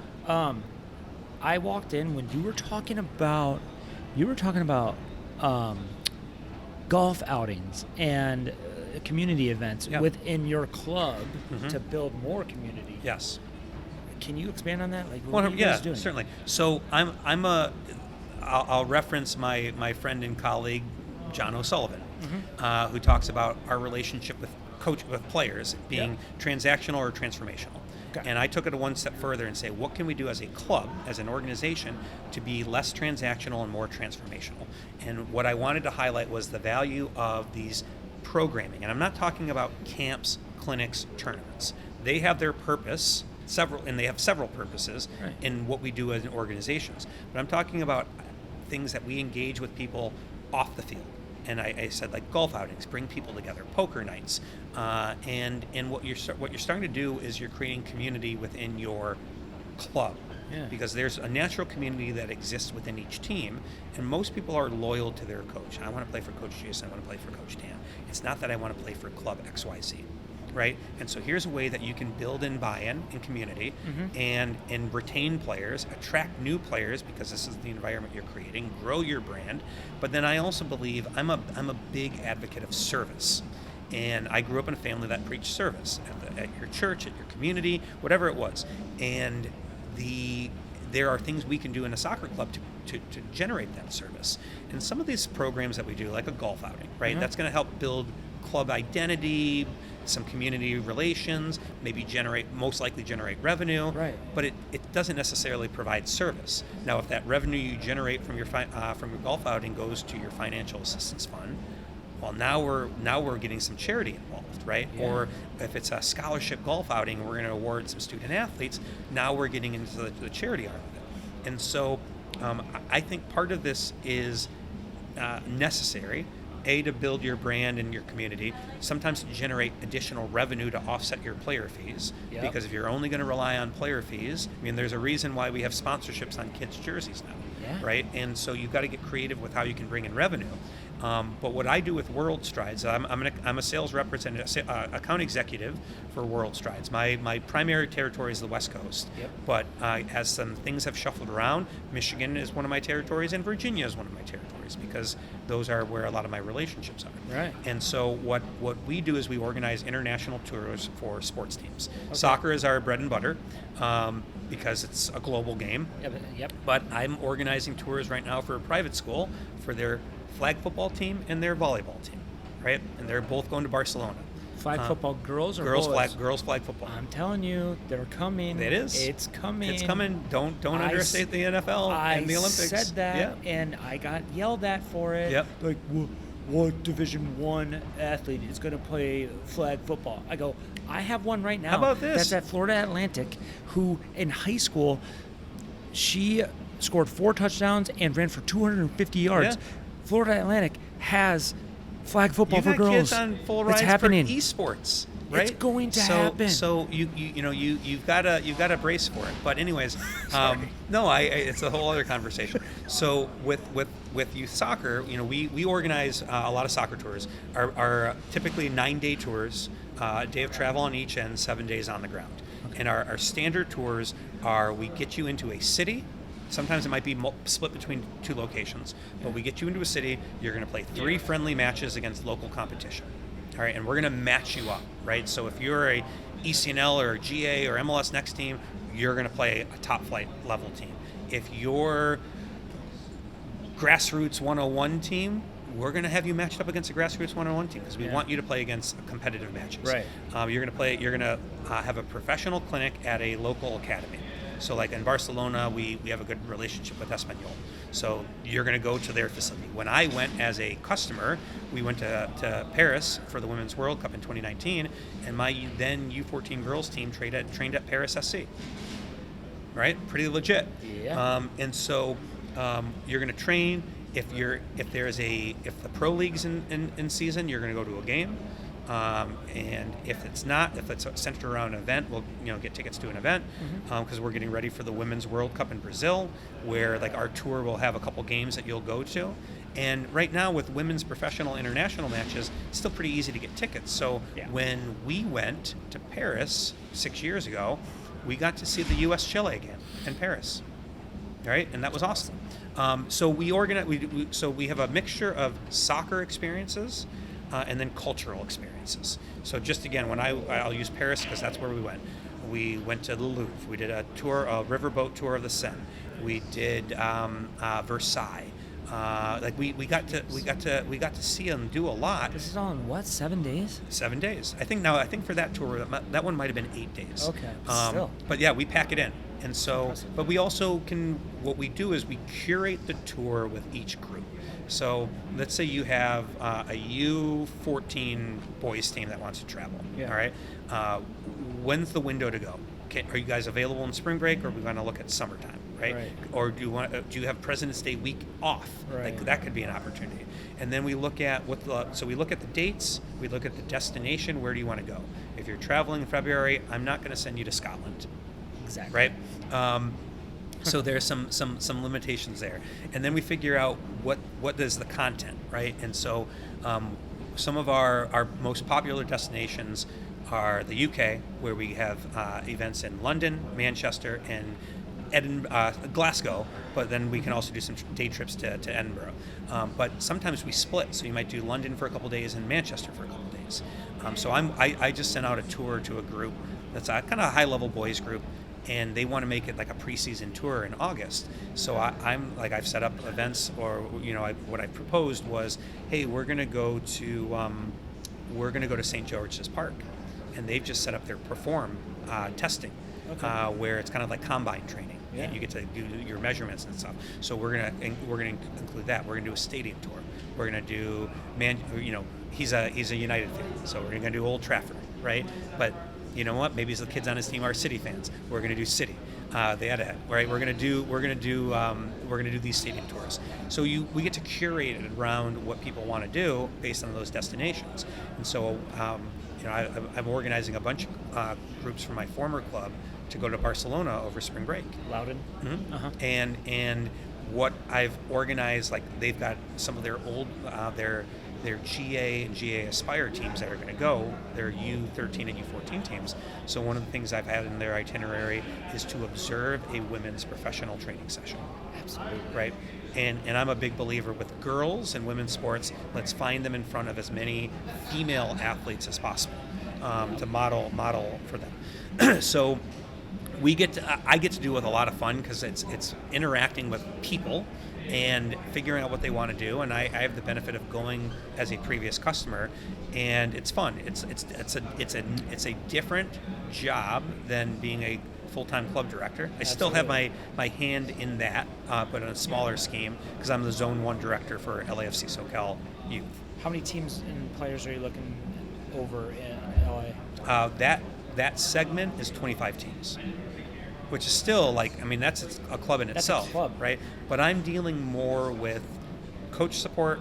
I walked in when you were talking about golf outings and community events within your club to build more community. Yes. Can you expand on that? Like, what are you guys doing? Certainly. So I'll reference my friend and colleague John O'Sullivan, who talks about our relationship with players being transactional or transformational. Okay. And I took it one step further and say, what can we do as a club, as an organization, to be less transactional and more transformational? And what I wanted to highlight was the value of these programming. And I'm not talking about camps, clinics, tournaments. They have their purpose, they have several purposes in what we do as organizations. But I'm talking about things that we engage with people off the field. And I said, like, golf outings, bring people together, poker nights, and what you're starting to do is you're creating community within your club, because there's a natural community that exists within each team, and most people are loyal to their coach. I want to play for Coach Jason, I want to play for Coach Dan. It's not that I want to play for Club XYZ. Right? And so here's a way that you can build in buy-in and community and retain players, attract new players, because this is the environment you're creating, grow your brand. But then I also believe I'm a big advocate of service. And I grew up in a family that preached service at your church, at your community, whatever it was. And there are things we can do in a soccer club to generate that service. And some of these programs that we do, like a golf outing, right? That's going to help build club identity, some community relations, most likely generate revenue, but it doesn't necessarily provide service. Now, if that revenue you generate from your golf outing goes to your financial assistance fund, well, now we're getting some charity involved, right? Yeah. Or if it's a scholarship golf outing, we're going to award some student athletes. Now we're getting into the charity arm of it. And so I think part of this is necessary. To build your brand and your community, sometimes to generate additional revenue to offset your player fees. Yep. Because if you're only going to rely on player fees, I mean, there's a reason why we have sponsorships on kids' jerseys now. Yeah. right? And so you've got to get creative with how you can bring in revenue. But what I do with World Strides, I'm a sales representative, account executive for World Strides. My primary territory is the West Coast. Yep. But as some things have shuffled around, Michigan is one of my territories, and Virginia is one of my territories, because those are where a lot of my relationships are. Right. And so what we do is we organize international tours for sports teams. Okay. Soccer is our bread and butter, because it's a global game. Yep. But I'm organizing tours right now for a private school for their flag football team and their volleyball team, right? And they're both going to Barcelona. Flag football, girls or boys? Girls flag football. I'm telling you, they're coming. It is. It's coming. It's coming. Don't underestimate the NFL and the Olympics. I said that, and I got yelled at for it. Yep. Like, what Division I athlete is going to play flag football? I go, I have one right now. How about this? That's at Florida Atlantic, who in high school, she scored 4 touchdowns and ran for 250 yards. Yeah. Florida Atlantic has flag football for girls. Kids on full rides it's happening. for esports, right? It's going to happen. So you've got to brace for it. But anyways, no, it's a whole other conversation. So with youth soccer, we organize a lot of soccer tours. Our typically 9-day tours, a day of travel on each end, 7 days on the ground. Okay. And our standard tours are, we get you into a city. Sometimes it might be split between 2 locations, but we get you into a city. You're going to play 3 friendly matches against local competition, all right? And we're going to match you up, right? So if you're a ECNL or a GA or MLS Next team, you're going to play a top flight level team. If you're Grassroots 101 team, we're going to have you matched up against a Grassroots 101 team, because we want you to play against competitive matches. Right. You're going to have a professional clinic at a local academy. So like in Barcelona, we have a good relationship with Espanyol. So you're going to go to their facility. When I went as a customer, we went to Paris for the Women's World Cup in 2019, and my then U14 girls team trained at Paris SC. Right? Pretty legit. Yeah. And so you're going to train. If the pro league's in season, you're going to go to a game. And if it's centered around an event, we'll get tickets to an event, because we're getting ready for the Women's World Cup in Brazil, where like our tour will have a couple games that you'll go to. And right now with women's professional international matches, it's still pretty easy to get tickets. So when we went to Paris 6 years ago, we got to see the U.S.-Chile game in Paris, right? And that was awesome. So we have a mixture of soccer experiences and then cultural experiences. So just again, when I'll use Paris because that's where we went. We went to the Louvre. We did a riverboat tour of the Seine. We did Versailles. We got to see and do a lot. This is all in what, 7 days? 7 days. I think for that tour, that one might have been 8 days. Okay. Still. But yeah, we pack it in. And so, but we also what we do is we curate the tour with each group. So let's say you have a U14 boys team that wants to travel. Yeah. All right. When's the window to go? Are you guys available in spring break, or are we going to look at summertime? Right? Or do you have President's Day week off? Right. Like that could be an opportunity. And then we look at we look at the dates, we look at the destination. Where do you want to go? If you're traveling in February, I'm not going to send you to Scotland. Exactly. Right. So there's some limitations there, and then we figure out what is the content, right? And so some of our most popular destinations are the UK, where we have events in London, Manchester, and Glasgow, but then we can also do some day trips to Edinburgh. But sometimes we split, so you might do London for a couple days and Manchester for a couple days. So I just sent out a tour to a group that's a kind of a high-level boys group, and they want to make it like a preseason tour in August. So I've set up events, or what I proposed was, hey, we're going to go to St. George's Park, and they've just set up their Perform testing, where it's kind of like combine training, and you get to do your measurements and stuff. So we're gonna include that. We're gonna do a stadium tour. We're gonna do he's a United fan, so we're gonna do Old Trafford, right? But you know what? Maybe the kids on his team are City fans. We're going to do City. They had it, right? We're going to do these stadium tours. So we get to curate it around what people want to do based on those destinations. And so I'm organizing a bunch of groups from my former club to go to Barcelona over spring break. Loudon. Mm-hmm. And what I've organized, like they've got some of their old, their GA and GA Aspire teams that are going to go, their U13 and U14 teams. So one of the things I've had in their itinerary is to observe a women's professional training session. Absolutely. Right? And I'm a big believer with girls and women's sports, let's find them in front of as many female athletes as possible to model for them. So I get to do with a lot of fun because it's interacting with people and figuring out what they want to do, and I have the benefit of going as a previous customer, and it's fun. It's a different job than being a full-time club director. I still have my hand in that, but on a smaller scheme because I'm the Zone 1 director for LAFC So Cal Youth. How many teams and players are you looking over in LA? That segment is 25 teams. Which is still that's a club in itself. That's a club. Right? But I'm dealing more with coach support,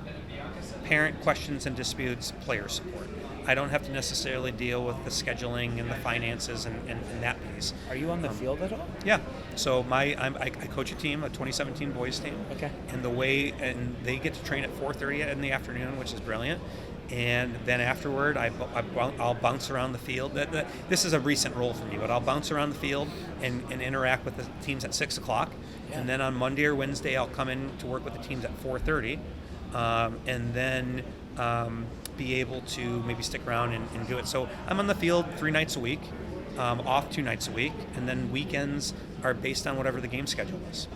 parent questions and disputes, player support. I don't have to necessarily deal with the scheduling and the finances and that piece. Are you on the field at all? Yeah. So I coach a team, a 2017 boys team. Okay. And they get to train at 4:30 in the afternoon, which is brilliant. And then afterward, I'll bounce around the field. This is a recent role for me, but I'll bounce around the field and interact with the teams at 6 o'clock. Yeah. And then on Monday or Wednesday, I'll come in to work with the teams at 4:30, and then be able to maybe stick around and do it. So I'm on the field 3 nights a week, off 2 nights a week, and then weekends are based on whatever the game schedule is.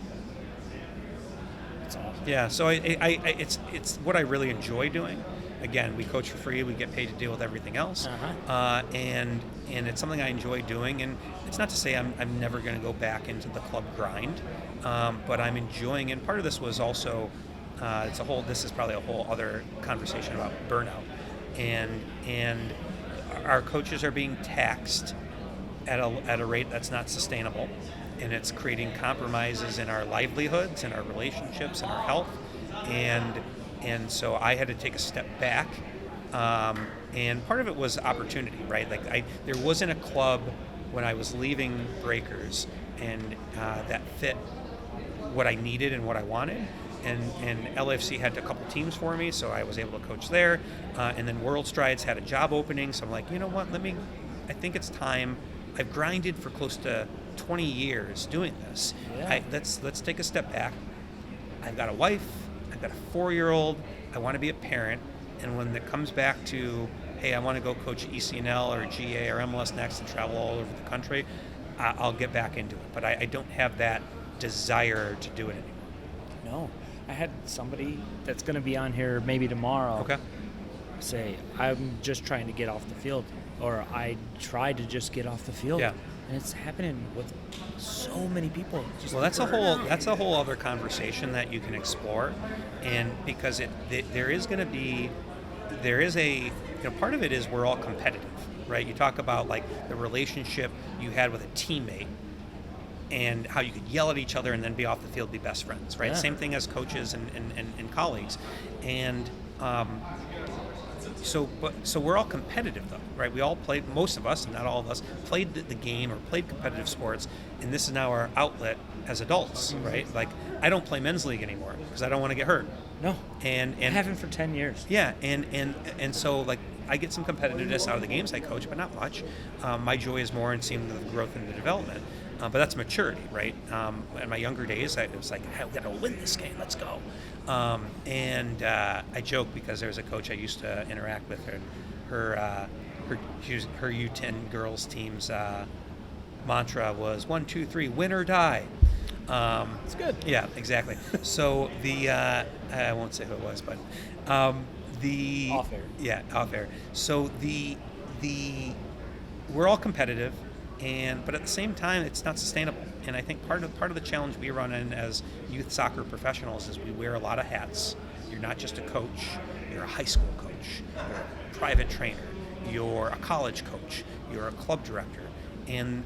That's awesome. Yeah, so it's what I really enjoy doing. Again, we coach for free. We get paid to deal with everything else, and it's something I enjoy doing. And it's not to say I'm never going to go back into the club grind, but I'm enjoying. And part of this was also this is probably a whole other conversation about burnout, and our coaches are being taxed at a rate that's not sustainable, and it's creating compromises in our livelihoods, in our relationships, in our health, and so I had to take a step back, and part of it was opportunity, right? Like there wasn't a club when I was leaving Breakers and that fit what I needed and what I wanted, and LAFC had a couple teams for me, so I was able to coach there, and then World Strides had a job opening, so I'm like, you know what? I think it's time. I've grinded for close to 20 years doing this. Yeah. Let's take a step back. I've got a wife. I've got a 4-year-old. I want to be a parent. And when it comes back to, hey, I want to go coach ECNL or GA or MLS Next and travel all over the country, I'll get back into it. But I don't have that desire to do it anymore. No. I had somebody that's going to be on here maybe tomorrow say, I'm just trying to get off the field. Or I tried to just get off the field. Yeah. And it's happening with so many people. Well, that's a whole other conversation that you can explore, and because there is a part of it is we're all competitive, right? You talk about like the relationship you had with a teammate, and how you could yell at each other and then be off the field, be best friends, right? Yeah. Same thing as coaches and colleagues, and so we're all competitive though, right? We all played, most of us, not all of us, played the game or played competitive sports, and this is now our outlet as adults, right? Like I don't play men's league anymore because I don't want to get hurt. No. And I haven't for 10 years. Yeah, and so like I get some competitiveness out of the games I coach, but not much. My joy is more in seeing the growth and the development. But that's maturity, right? In my younger days, it was like, hey, we got to win this game. Let's go. And I joke because there was a coach I used to interact with. Her U10 girls team's mantra was 1, 2, 3, win or die. It's good. Yeah, exactly. So I won't say who it was, but off air. Yeah, off air. So we're all competitive. But at the same time, it's not sustainable. And I think part of the challenge we run in as youth soccer professionals is we wear a lot of hats. You're not just a coach. You're a high school coach. You're a private trainer. You're a college coach. You're a club director. And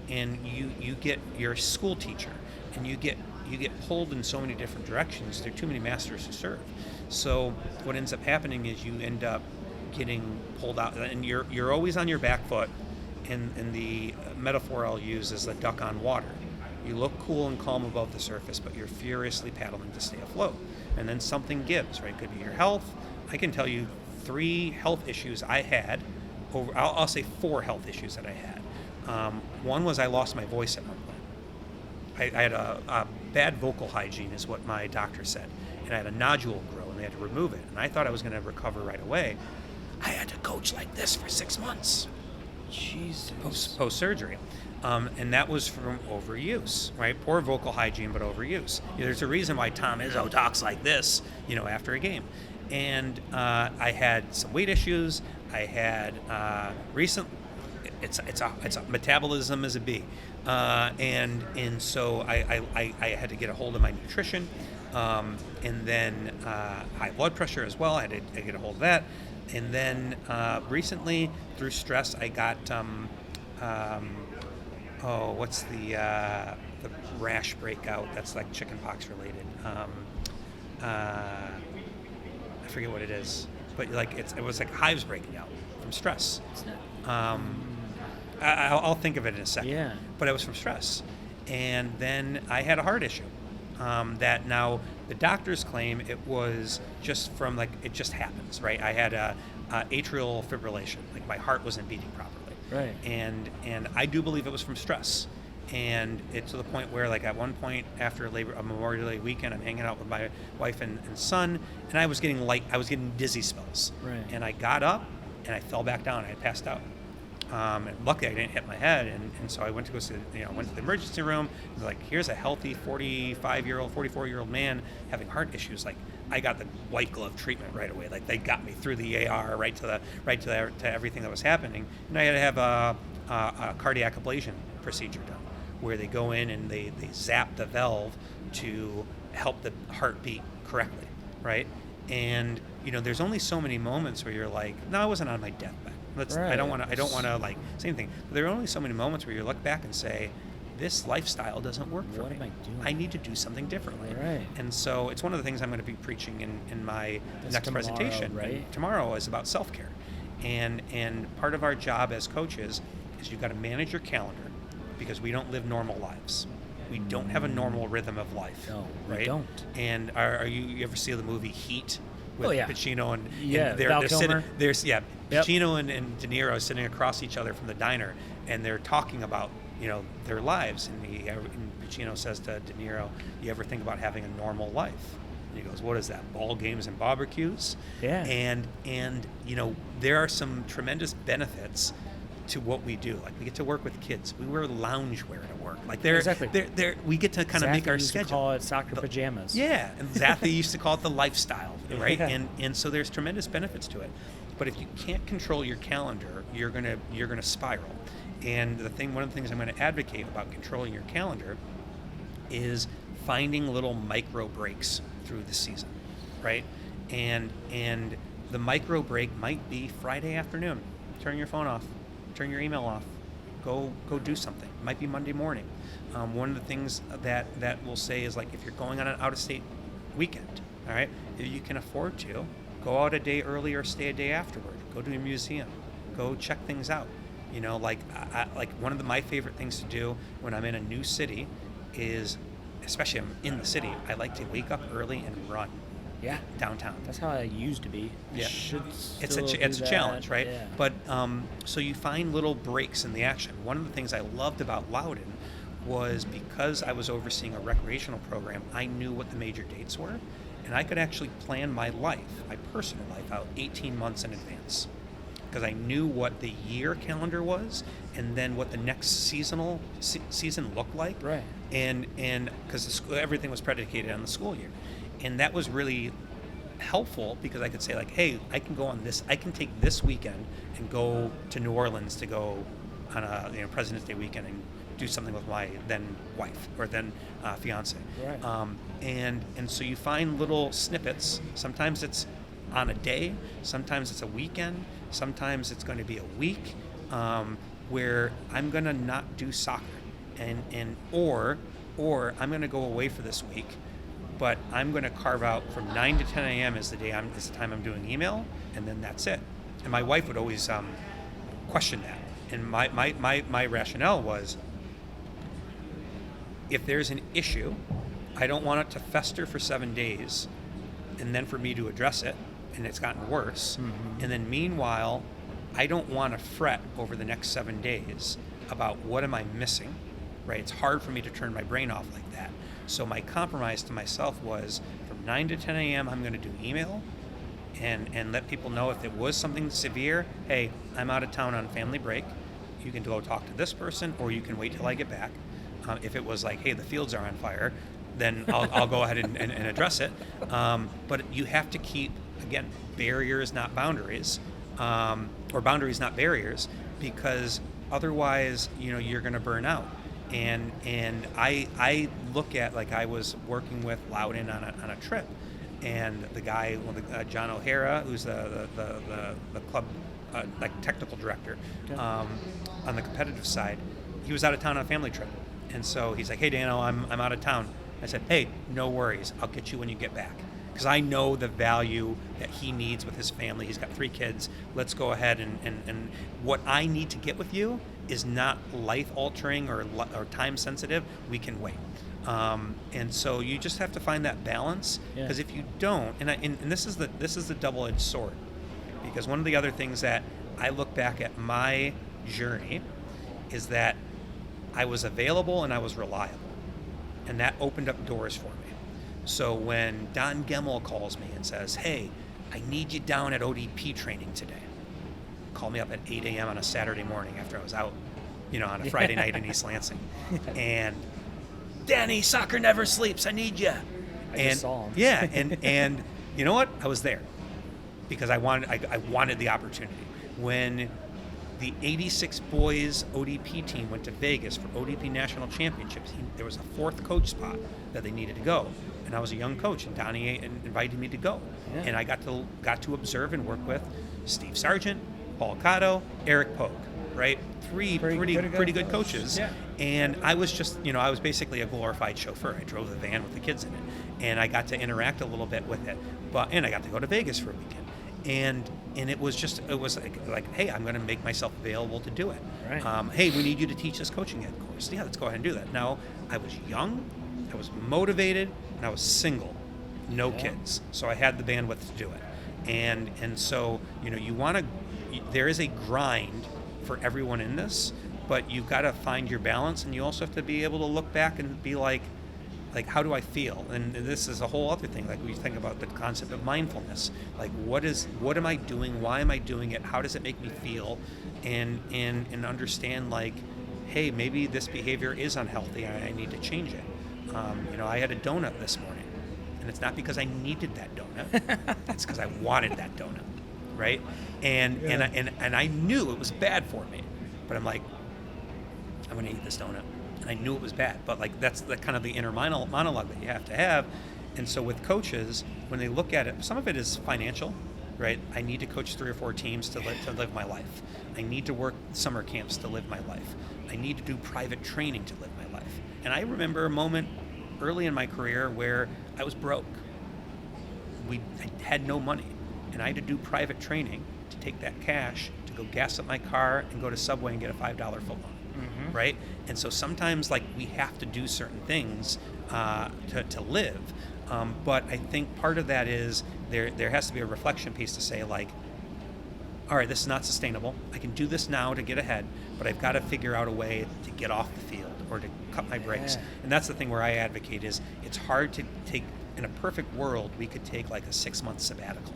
you're a school teacher. And you get pulled in so many different directions. There are too many masters to serve. So what ends up happening is you end up getting pulled out, and you're always on your back foot. And the metaphor I'll use is the duck on water. You look cool and calm above the surface, but you're furiously paddling to stay afloat. And then something gives, right? It could be your health. I can tell you 3 health issues I had. I'll say 4 health issues that I had. One was I lost my voice at one point. I had a bad vocal hygiene is what my doctor said. And I had a nodule grow, and they had to remove it. And I thought I was going to recover right away. I had to coach like this for 6 months. Jesus. Post-surgery. And that was from overuse, right? Poor vocal hygiene, but overuse. There's a reason why Tom Izzo talks like this, after a game. And I had some weight issues. I had it's a metabolism is a bee, and so I had to get a hold of my nutrition, and then high blood pressure as well. I had to get a hold of that, and then recently through stress I got what's the rash breakout that's like chickenpox related. I forget what it is, but like it was like hives breaking out from stress. I'll think of it in a second. Yeah. But it was from stress, and then I had a heart issue. That now the doctors claim it was just from like it just happens, right? I had a atrial fibrillation, like my heart wasn't beating properly. Right. And I do believe it was from stress. And it's to the point where, like, at one point after a Memorial Day weekend, I'm hanging out with my wife and son, and I was getting dizzy spells. Right. And I got up, and I fell back down. I had passed out. And luckily, I didn't hit my head, and so I went to went to the emergency room. And they're like, here's a healthy 44-year-old man having heart issues. Like, I got the white glove treatment right away. Like, they got me through the AR right to everything that was happening, and I had to have a cardiac ablation procedure done, where they go in and they zap the valve to help the heart beat correctly, right? And there's only so many moments where you're like, no, I wasn't on my deathbed. Right. I don't want to like say anything. But there are only so many moments where you look back and say, this lifestyle doesn't work for me. What am I doing? I need to do something differently. Right. And so it's one of the things I'm going to be preaching in my next presentation. Right? And tomorrow is about self-care. And part of our job as coaches is you've got to manage your calendar, because we don't live normal lives. We don't have a normal rhythm of life. No, right? we don't. And you ever see the movie Heat with Pacino and Val Kilmer. Pacino and De Niro sitting across each other from the diner, and they're talking about their lives, and Pacino says to De Niro, "You ever think about having a normal life?" And he goes, "What is that? Ball games and barbecues?" Yeah. And there are some tremendous benefits to what we do. Like, we get to work with kids. We wear loungewear to work. Like, we get to kind of make our used schedule. To call it soccer pajamas. Yeah, and Zathy used to call it the lifestyle, right? Yeah. And so there's tremendous benefits to it. But if you can't control your calendar, you're gonna spiral. And one of the things I'm going to advocate about controlling your calendar is finding little micro breaks through the season, right? And the micro break might be Friday afternoon. Turn your phone off. Turn your email off. Go do something. It might be Monday morning. One of the things that we'll say is, like, if you're going on an out-of-state weekend, all right, if you can afford to, go out a day early or stay a day afterward. Go to a museum. Go check things out. Like one of my favorite things to do when I'm in a new city is, especially I'm in the city, I like to wake up early and run. Yeah. Downtown. That's how I used to be. Yeah. It's a It's challenge, right? Yeah. But so you find little breaks in the action. One of the things I loved about Loudon was, because I was overseeing a recreational program, I knew what the major dates were, and I could actually plan my personal life out 18 months in advance, because I knew what the year calendar was, and then what the next season looked like. Right. And because everything was predicated on the school year. And that was really helpful, because I could say, like, hey, I can take this weekend and go to New Orleans to go on a President's Day weekend and do something with my then wife or then fiance. Right. And so you find little snippets. Sometimes it's on a day, sometimes it's a weekend, sometimes it's going to be a week, where I'm going to not do soccer, or I'm going to go away for this week, but I'm going to carve out from 9 to 10 a.m. is the time I'm doing email, and then that's it. And my wife would always question that, and my rationale was, if there's an issue, I don't want it to fester for 7 days and then for me to address it and it's gotten worse. And then meanwhile, I don't want to fret over the next 7 days about what am I missing, right? It's hard for me to turn my brain off like that. So my compromise to myself was from 9 to 10 a.m. I'm going to do email and let people know if it was something severe, hey, I'm out of town on family break. You can go talk to this person or you can wait till I get back. If it was like, hey, the fields are on fire, then I'll go ahead and address it. But you have to keep, again, barriers, not boundaries, or boundaries, not barriers, because otherwise, you're going to burn out. And I look at, like, I was working with Loudon on a trip, and the guy, John O'Hara, who's the club like technical director on the competitive side, he was out of town on a family trip. And so he's like, hey, Dano, I'm out of town. I said, hey, no worries. I'll get you when you get back. Because I know the value that he needs with his family. He's got 3 kids. Let's go ahead and what I need to get with you is not life-altering or time-sensitive. We can wait. And so you just have to find that balance. Because if you don't, and this is the double-edged sword. Because one of the other things that I look back at my journey is that I was available and I was reliable. And that opened up doors for me. So when Don Gemmel calls me and says, hey, I need you down at ODP training today. Call me up at 8 a.m. on a Saturday morning after I was out, on a Friday night in East Lansing. And, Danny, soccer never sleeps. I need you. I just saw him. Yeah, and you know what? I was there because I wanted the opportunity. When the 86 boys ODP team went to Vegas for ODP National Championships, there was a 4th coach spot that they needed to go. And I was a young coach, and Donnie invited me to go. Yeah. And I got to observe and work with Steve Sargent, Paul Cotto, Eric Pogue, right? Three pretty good coaches. Yeah. And I was just, I was basically a glorified chauffeur. I drove the van with the kids in it. And I got to interact a little bit with it. And I got to go to Vegas for a weekend. And it was like, hey, I'm going to make myself available to do it. Right. Hey, we need you to teach this coaching ed course. Yeah, let's go ahead and do that. Now, I was young, I was motivated, and I was single, no kids. So I had the bandwidth to do it. And so, there is a grind for everyone in this, but you've got to find your balance, and you also have to be able to look back and be like, how do I feel? And this is a whole other thing. Like, we think about the concept of mindfulness. Like, what am I doing? Why am I doing it? How does it make me feel? And understand, like, hey, maybe this behavior is unhealthy and I need to change it. I had a donut this morning, and it's not because I needed that donut. It's because I wanted that donut, right? And I knew it was bad for me, but I'm like, I'm going to eat this donut. And I knew it was bad, but like that's the kind of the inner monologue that you have to have. And so with coaches, when they look at it, some of it is financial, right? I need to coach 3 or 4 teams to live my life. I need to work summer camps to live my life. I need to do private training to live my life. And I remember a moment early in my career where I was broke. I had no money, and I had to do private training to take that cash to go gas up my car and go to Subway and get a $5 footlong. Mm-hmm. Right? And so sometimes, like, we have to do certain things to live. But I think part of that is there has to be a reflection piece to say, like, all right, this is not sustainable. I can do this now to get ahead, but I've got to figure out a way to get off the field or to cut my brakes. And that's the thing where I advocate is it's hard to take, in a perfect world, we could take like a 6-month sabbatical.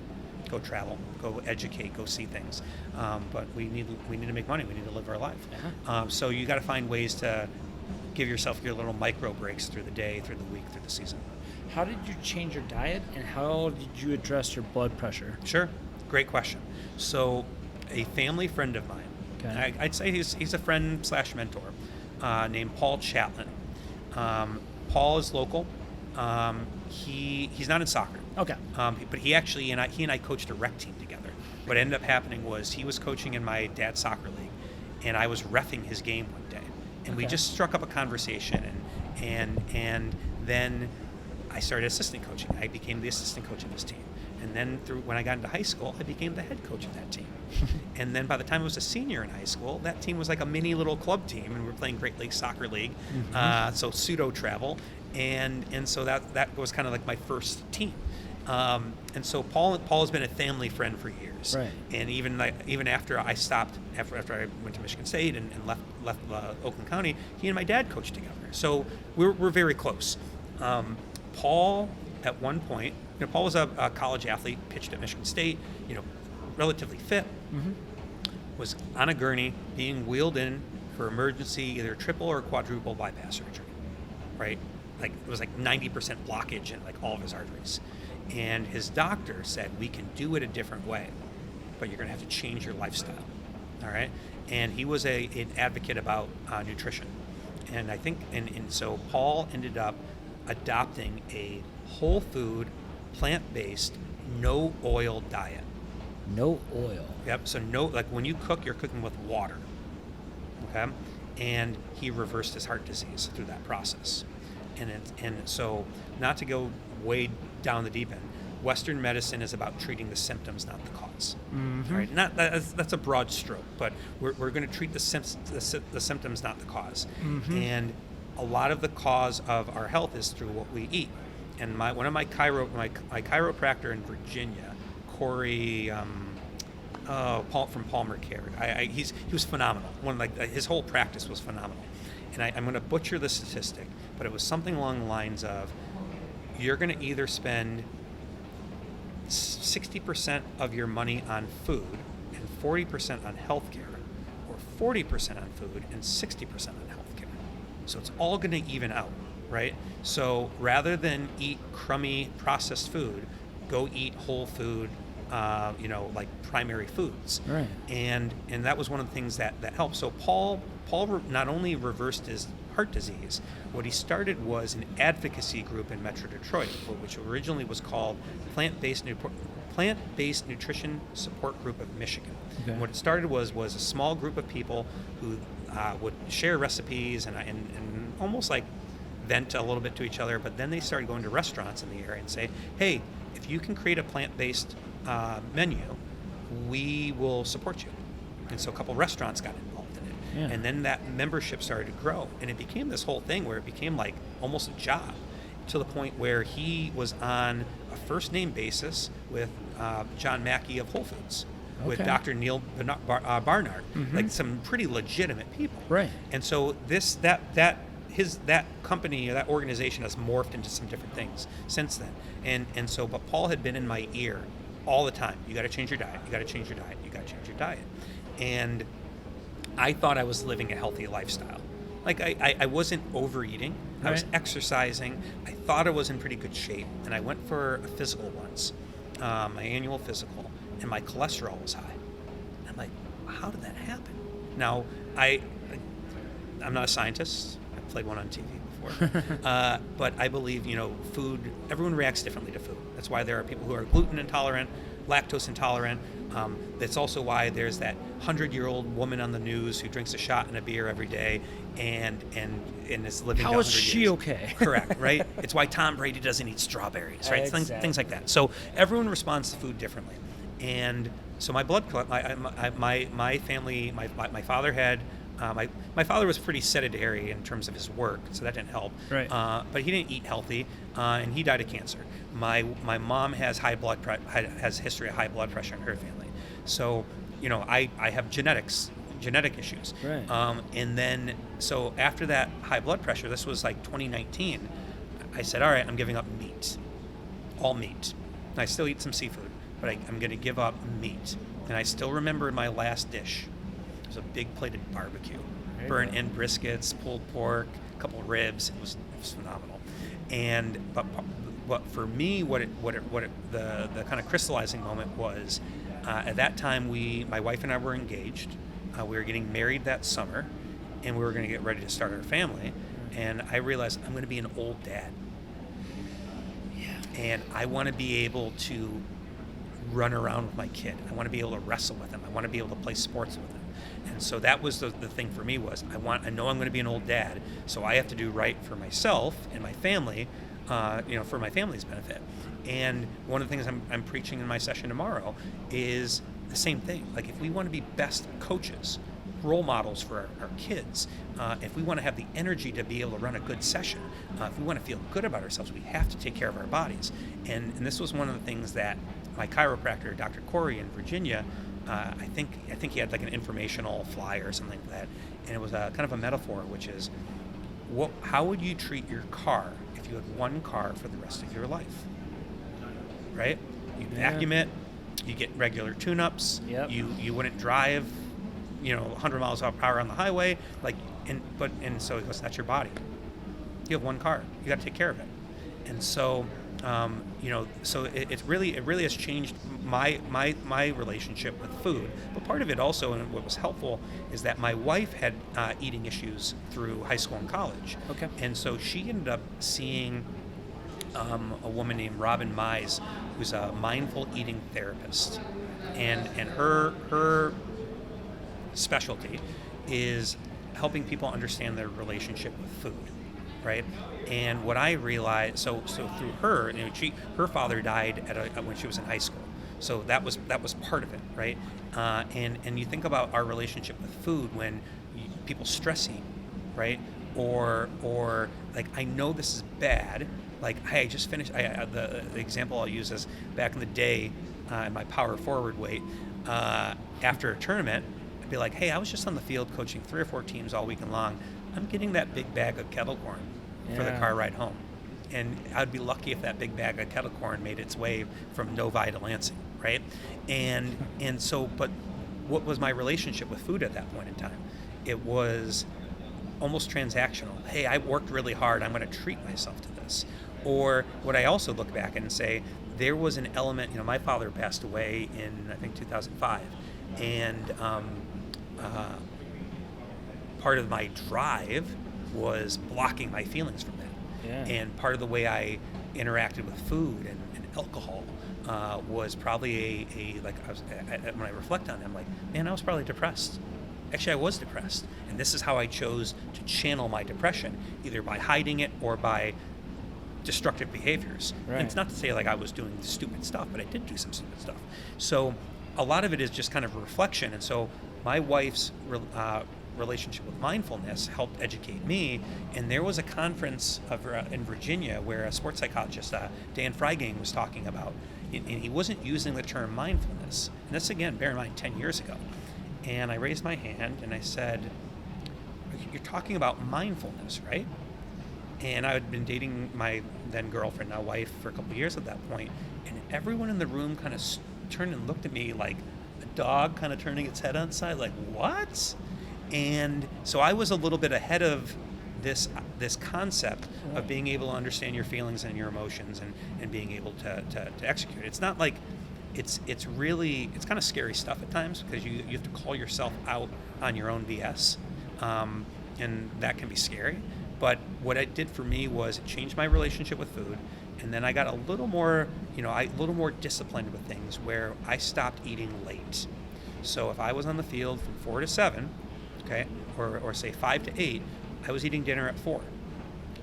Go travel, go educate, go see things. But we need to make money. We need to live our life. Uh-huh. So you got to find ways to give yourself your little micro breaks through the day, through the week, through the season. How did you change your diet, and how did you address your blood pressure? Sure, great question. So a family friend of mine, I'd say he's a friend / mentor, named Paul Chatlin. Paul is local. He's not in soccer. Okay. But he and I coached a rec team together. What ended up happening was he was coaching in my dad's soccer league, and I was reffing his game one day, and we just struck up a conversation, and then I started assistant coaching. I became the assistant coach of his team, And then when I got into high school, I became the head coach of that team. And then by the time I was a senior in high school, that team was like a mini little club team, and we were playing Great Lakes Soccer League, so pseudo travel, and so that was kind of like my first team. And so Paul has been a family friend for years. Right. And even after I stopped, after I went to Michigan State and left Oakland County, he and my dad coached together. So we're very close. Paul, at one point, Paul was a college athlete, pitched at Michigan State, relatively fit, was on a gurney, being wheeled in for emergency, either triple or quadruple bypass surgery, right? Like it was like 90% blockage in like all of his arteries. And his doctor said, we can do it a different way, but you're gonna have to change your lifestyle, all right? And he was an advocate about nutrition. And I think, and so Paul ended up adopting a whole food, plant-based, no oil diet. No oil. Yep. So like when you cook, you're cooking with water. Okay. And he reversed his heart disease through that process. And so, not to go way down the deep end, Western medicine is about treating the symptoms, not the cause. All right. That's a broad stroke, but we're going to treat the symptoms, not the cause. And a lot of the cause of our health is through what we eat. And one of my chiropractor in Virginia, Corey, Paul from Palmer Care. He was phenomenal. His whole practice was phenomenal. And I'm going to butcher the statistic, but it was something along the lines of, you're going to either spend 60% of your money on food and 40% on healthcare, or 40% on food and 60% on healthcare. So it's all going to even out, right? So rather than eat crummy processed food, go eat whole food, like primary foods. Right. And that was one of the things that helped. So Paul not only reversed his heart disease, what he started was an advocacy group in Metro Detroit, which originally was called Plant-Based Nutrition Support Group of Michigan. Okay. And what it started was a small group of people who would share recipes and almost like vent a little bit to each other, but then they started going to restaurants in the area and say, hey, if you can create a plant-based menu, we will support you. And so a couple restaurants got involved in it. Yeah. And then that membership started to grow, and it became this whole thing where it became like almost a job, to the point where he was on a first name basis with John Mackey of Whole Foods, with Dr. Neil Barnard, like some pretty legitimate people. Right. And so that company, that organization has morphed into some different things since then. And so, but Paul had been in my ear all the time. You got to change your diet. You got to change your diet. You got to change your diet. And I thought I was living a healthy lifestyle. Like I wasn't overeating. I was exercising. I thought I was in pretty good shape. And I went for a physical once, my annual physical, and my cholesterol was high. And I'm like, how did that happen? Now, I'm not a scientist. I played one on TV before. But I believe, food, everyone reacts differently to food. That's why there are people who are gluten intolerant, lactose intolerant. That's also why there's that 100-year-old woman on the news who drinks a shot and a beer every day and is living to 100 years. How is she okay? Correct, right? It's why Tom Brady doesn't eat strawberries, right? Exactly. Things like that. So everyone responds to food differently. And so my family, my father had, my father was pretty sedentary in terms of his work, so that didn't help. Right. But he didn't eat healthy, and he died of cancer. My mom has has history of high blood pressure in her family. So, I have genetic issues. Right. And then, so after that high blood pressure, this was like 2019, I said, all right, I'm giving up meat, all meat. And I still eat some seafood, but I'm going to give up meat. And I still remember my last dish. It was a big plated barbecue, burnt end briskets, pulled pork, a couple of ribs. It was phenomenal. And but for me, the kind of crystallizing moment was, at that time my wife and I were engaged. We were getting married that summer, and we were going to get ready to start our family. And I realized I'm going to be an old dad. Yeah. And I want to be able to run around with my kid. I want to be able to wrestle with him. I want to be able to play sports with him. And so that was the thing for me was I know I'm going to be an old dad, so I have to do right for myself and my family for my family's benefit. And one of the things I'm preaching in my session tomorrow is the same thing. Like, if we want to be best coaches, role models for our kids, if we want to have the energy to be able to run a good session, if we want to feel good about ourselves, we have to take care of our bodies. And this was one of the things that my chiropractor, Dr. Corey in Virginia, I think he had like an informational flyer or something like that, and it was a kind of a metaphor, which is, how would you treat your car if you had one car for the rest of your life? Right? You vacuum it, you get regular tune-ups, you wouldn't drive 100 miles per hour on the highway, and so he goes, that's your body. You have one car, you got to take care of it. And so so it really has changed my relationship with food. But part of it also, and what was helpful, is that my wife had eating issues through high school and college. Okay. And so she ended up seeing a woman named Robin Mize, who's a mindful eating therapist, and her specialty is helping people understand their relationship with food, right? And what I realized, so through her, her father died when she was in high school, so that was part of it, right? And you think about our relationship with food when people stress eat, right? Or like, I know this is bad. Like, hey, I just finished. The example I'll use is back in the day, in my power forward weight, after a tournament, I'd be like, hey, I was just on the field coaching 3 or 4 teams all weekend long. I'm getting that big bag of kettle corn for the car ride home. And I'd be lucky if that big bag of kettle corn made its way from Novi to Lansing, right? And so, but what was my relationship with food at that point in time? It was almost transactional. Hey, I worked really hard, I'm going to treat myself to this. Or what I also look back and say, there was an element, my father passed away in, I think, 2005. And part of my drive was blocking my feelings from that. Yeah. And part of the way I interacted with food and alcohol was probably when I reflect on it, I'm like, man, I was probably depressed. Actually, I was depressed. And this is how I chose to channel my depression, either by hiding it or by destructive behaviors. Right. And it's not to say like I was doing stupid stuff, but I did do some stupid stuff. So a lot of it is just kind of a reflection. And so my wife's relationship with mindfulness helped educate me. And there was a conference in Virginia where a sports psychologist, Dan Raben, was talking about, and he wasn't using the term mindfulness. And this, again, bear in mind, 10 years ago. And I raised my hand and I said, you're talking about mindfulness, right? And I had been dating my then girlfriend, now wife, for a couple of years at that point. And everyone in the room kind of turned and looked at me like a dog kind of turning its head on its side, like, what? And so I was a little bit ahead of this concept of being able to understand your feelings and your emotions and being able to execute. It's not like, it's kind of scary stuff at times, because you have to call yourself out on your own BS, and that can be scary. But what it did for me was it changed my relationship with food, and then I got a little more disciplined with things, where I stopped eating late. So if I was on the field from 4 to 7, okay, or say 5 to 8, I was eating dinner at 4.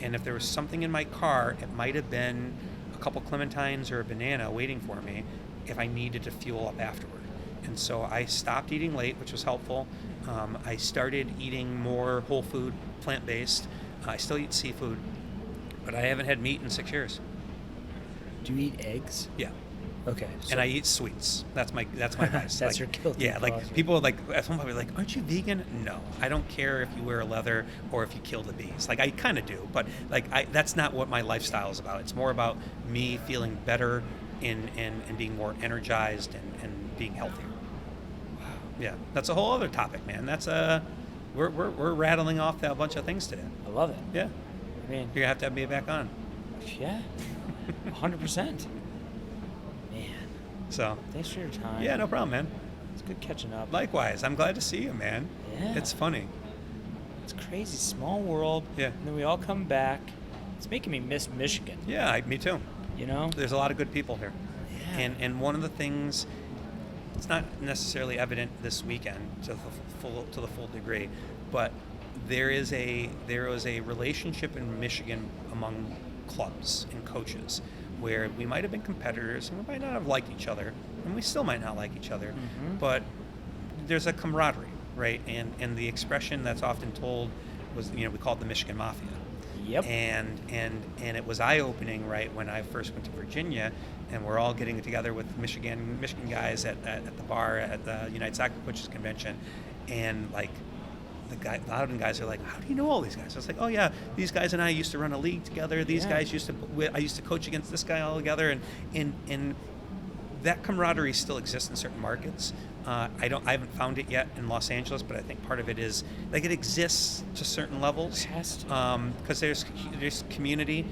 And if there was something in my car, it might have been a couple clementines or a banana waiting for me if I needed to fuel up afterward. And so I stopped eating late, which was helpful. I started eating more whole food, plant-based. I still eat seafood, but I haven't had meat in 6 years. Do you eat eggs? Yeah. Okay. So And I eat sweets. That's my vice. That's your guilty Yeah, like pleasure. people like at some point be like, "Aren't you vegan?" No, I don't care if you wear leather or if you kill the bees. Like, I kind of do, but like that's not what my lifestyle is about. It's more about me feeling better and being more energized and being healthier. Wow. Yeah, that's a whole other topic, man. That's we're rattling off a bunch of things today. I love it. Yeah, I mean, you're gonna have me back on. yeah, 100%. Man, So thanks for your time. yeah, no problem, man. It's good catching up. Likewise, I'm glad to see you, man. Yeah. It's funny. It's crazy, small world. Yeah. And then we all come back. It's making me miss Michigan. Yeah, me too. You know? There's a lot of good people here. Yeah. And one of the things, it's not necessarily evident this weekend to the full degree, but there was a relationship in Michigan among clubs and coaches where we might have been competitors and we might not have liked each other, and we still might not like each other, but there's a camaraderie, right? And the expression that's often told was, we call it the Michigan Mafia. Yep. And it was eye-opening, right, when I first went to Virginia, and we're all getting together with Michigan guys at the bar at the United Soccer Coaches Convention, and like the Loudon guys are like, how do you know all these guys? I was like, oh yeah, these guys and I used to run a league together. These guys I used to coach against this guy all together, and that camaraderie still exists in certain markets. I haven't found it yet in Los Angeles, but I think part of it is like it exists to certain levels. Because there's community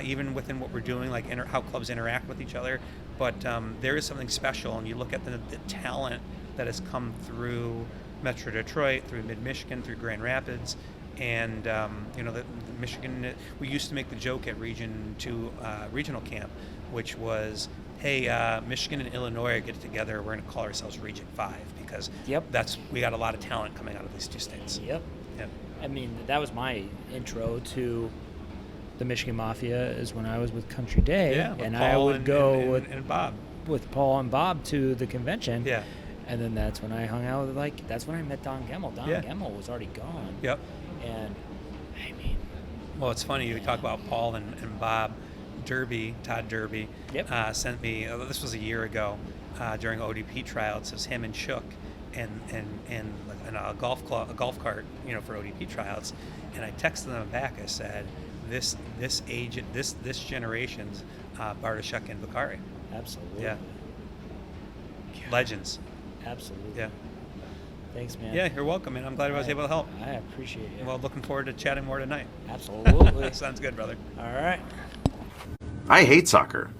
even within what we're doing, like how clubs interact with each other. But there is something special, and you look at the talent that has come through Metro Detroit, through Mid-Michigan, through Grand Rapids, and the Michigan. We used to make the joke at Region 2 regional camp, which was, hey, Michigan and Illinois get together. We're going to call ourselves Region 5 because we got a lot of talent coming out of these two states. Yep. I mean, that was my intro to the Michigan Mafia, is when I was with Country Day, and Paul I would go with Bob, with Paul and Bob to the convention. Yeah. And then that's when I hung out with, that's when I met Don Gemmel. Don Gemmel was already gone. Yep. And I mean, well, it's funny you talk about Paul and Bob. Todd Derby, sent me. This was a year ago during ODP tryouts. It was him and Shook and a golf cart, for ODP tryouts. And I texted them back. I said, this generation's Bartoshuk and Bakari. Absolutely. Yeah. Legends. Absolutely. Yeah. Thanks, man. Yeah, you're welcome, man. I'm glad I was able to help. I appreciate it. Well, looking forward to chatting more tonight. Absolutely. Sounds good, brother. All right. I hate soccer.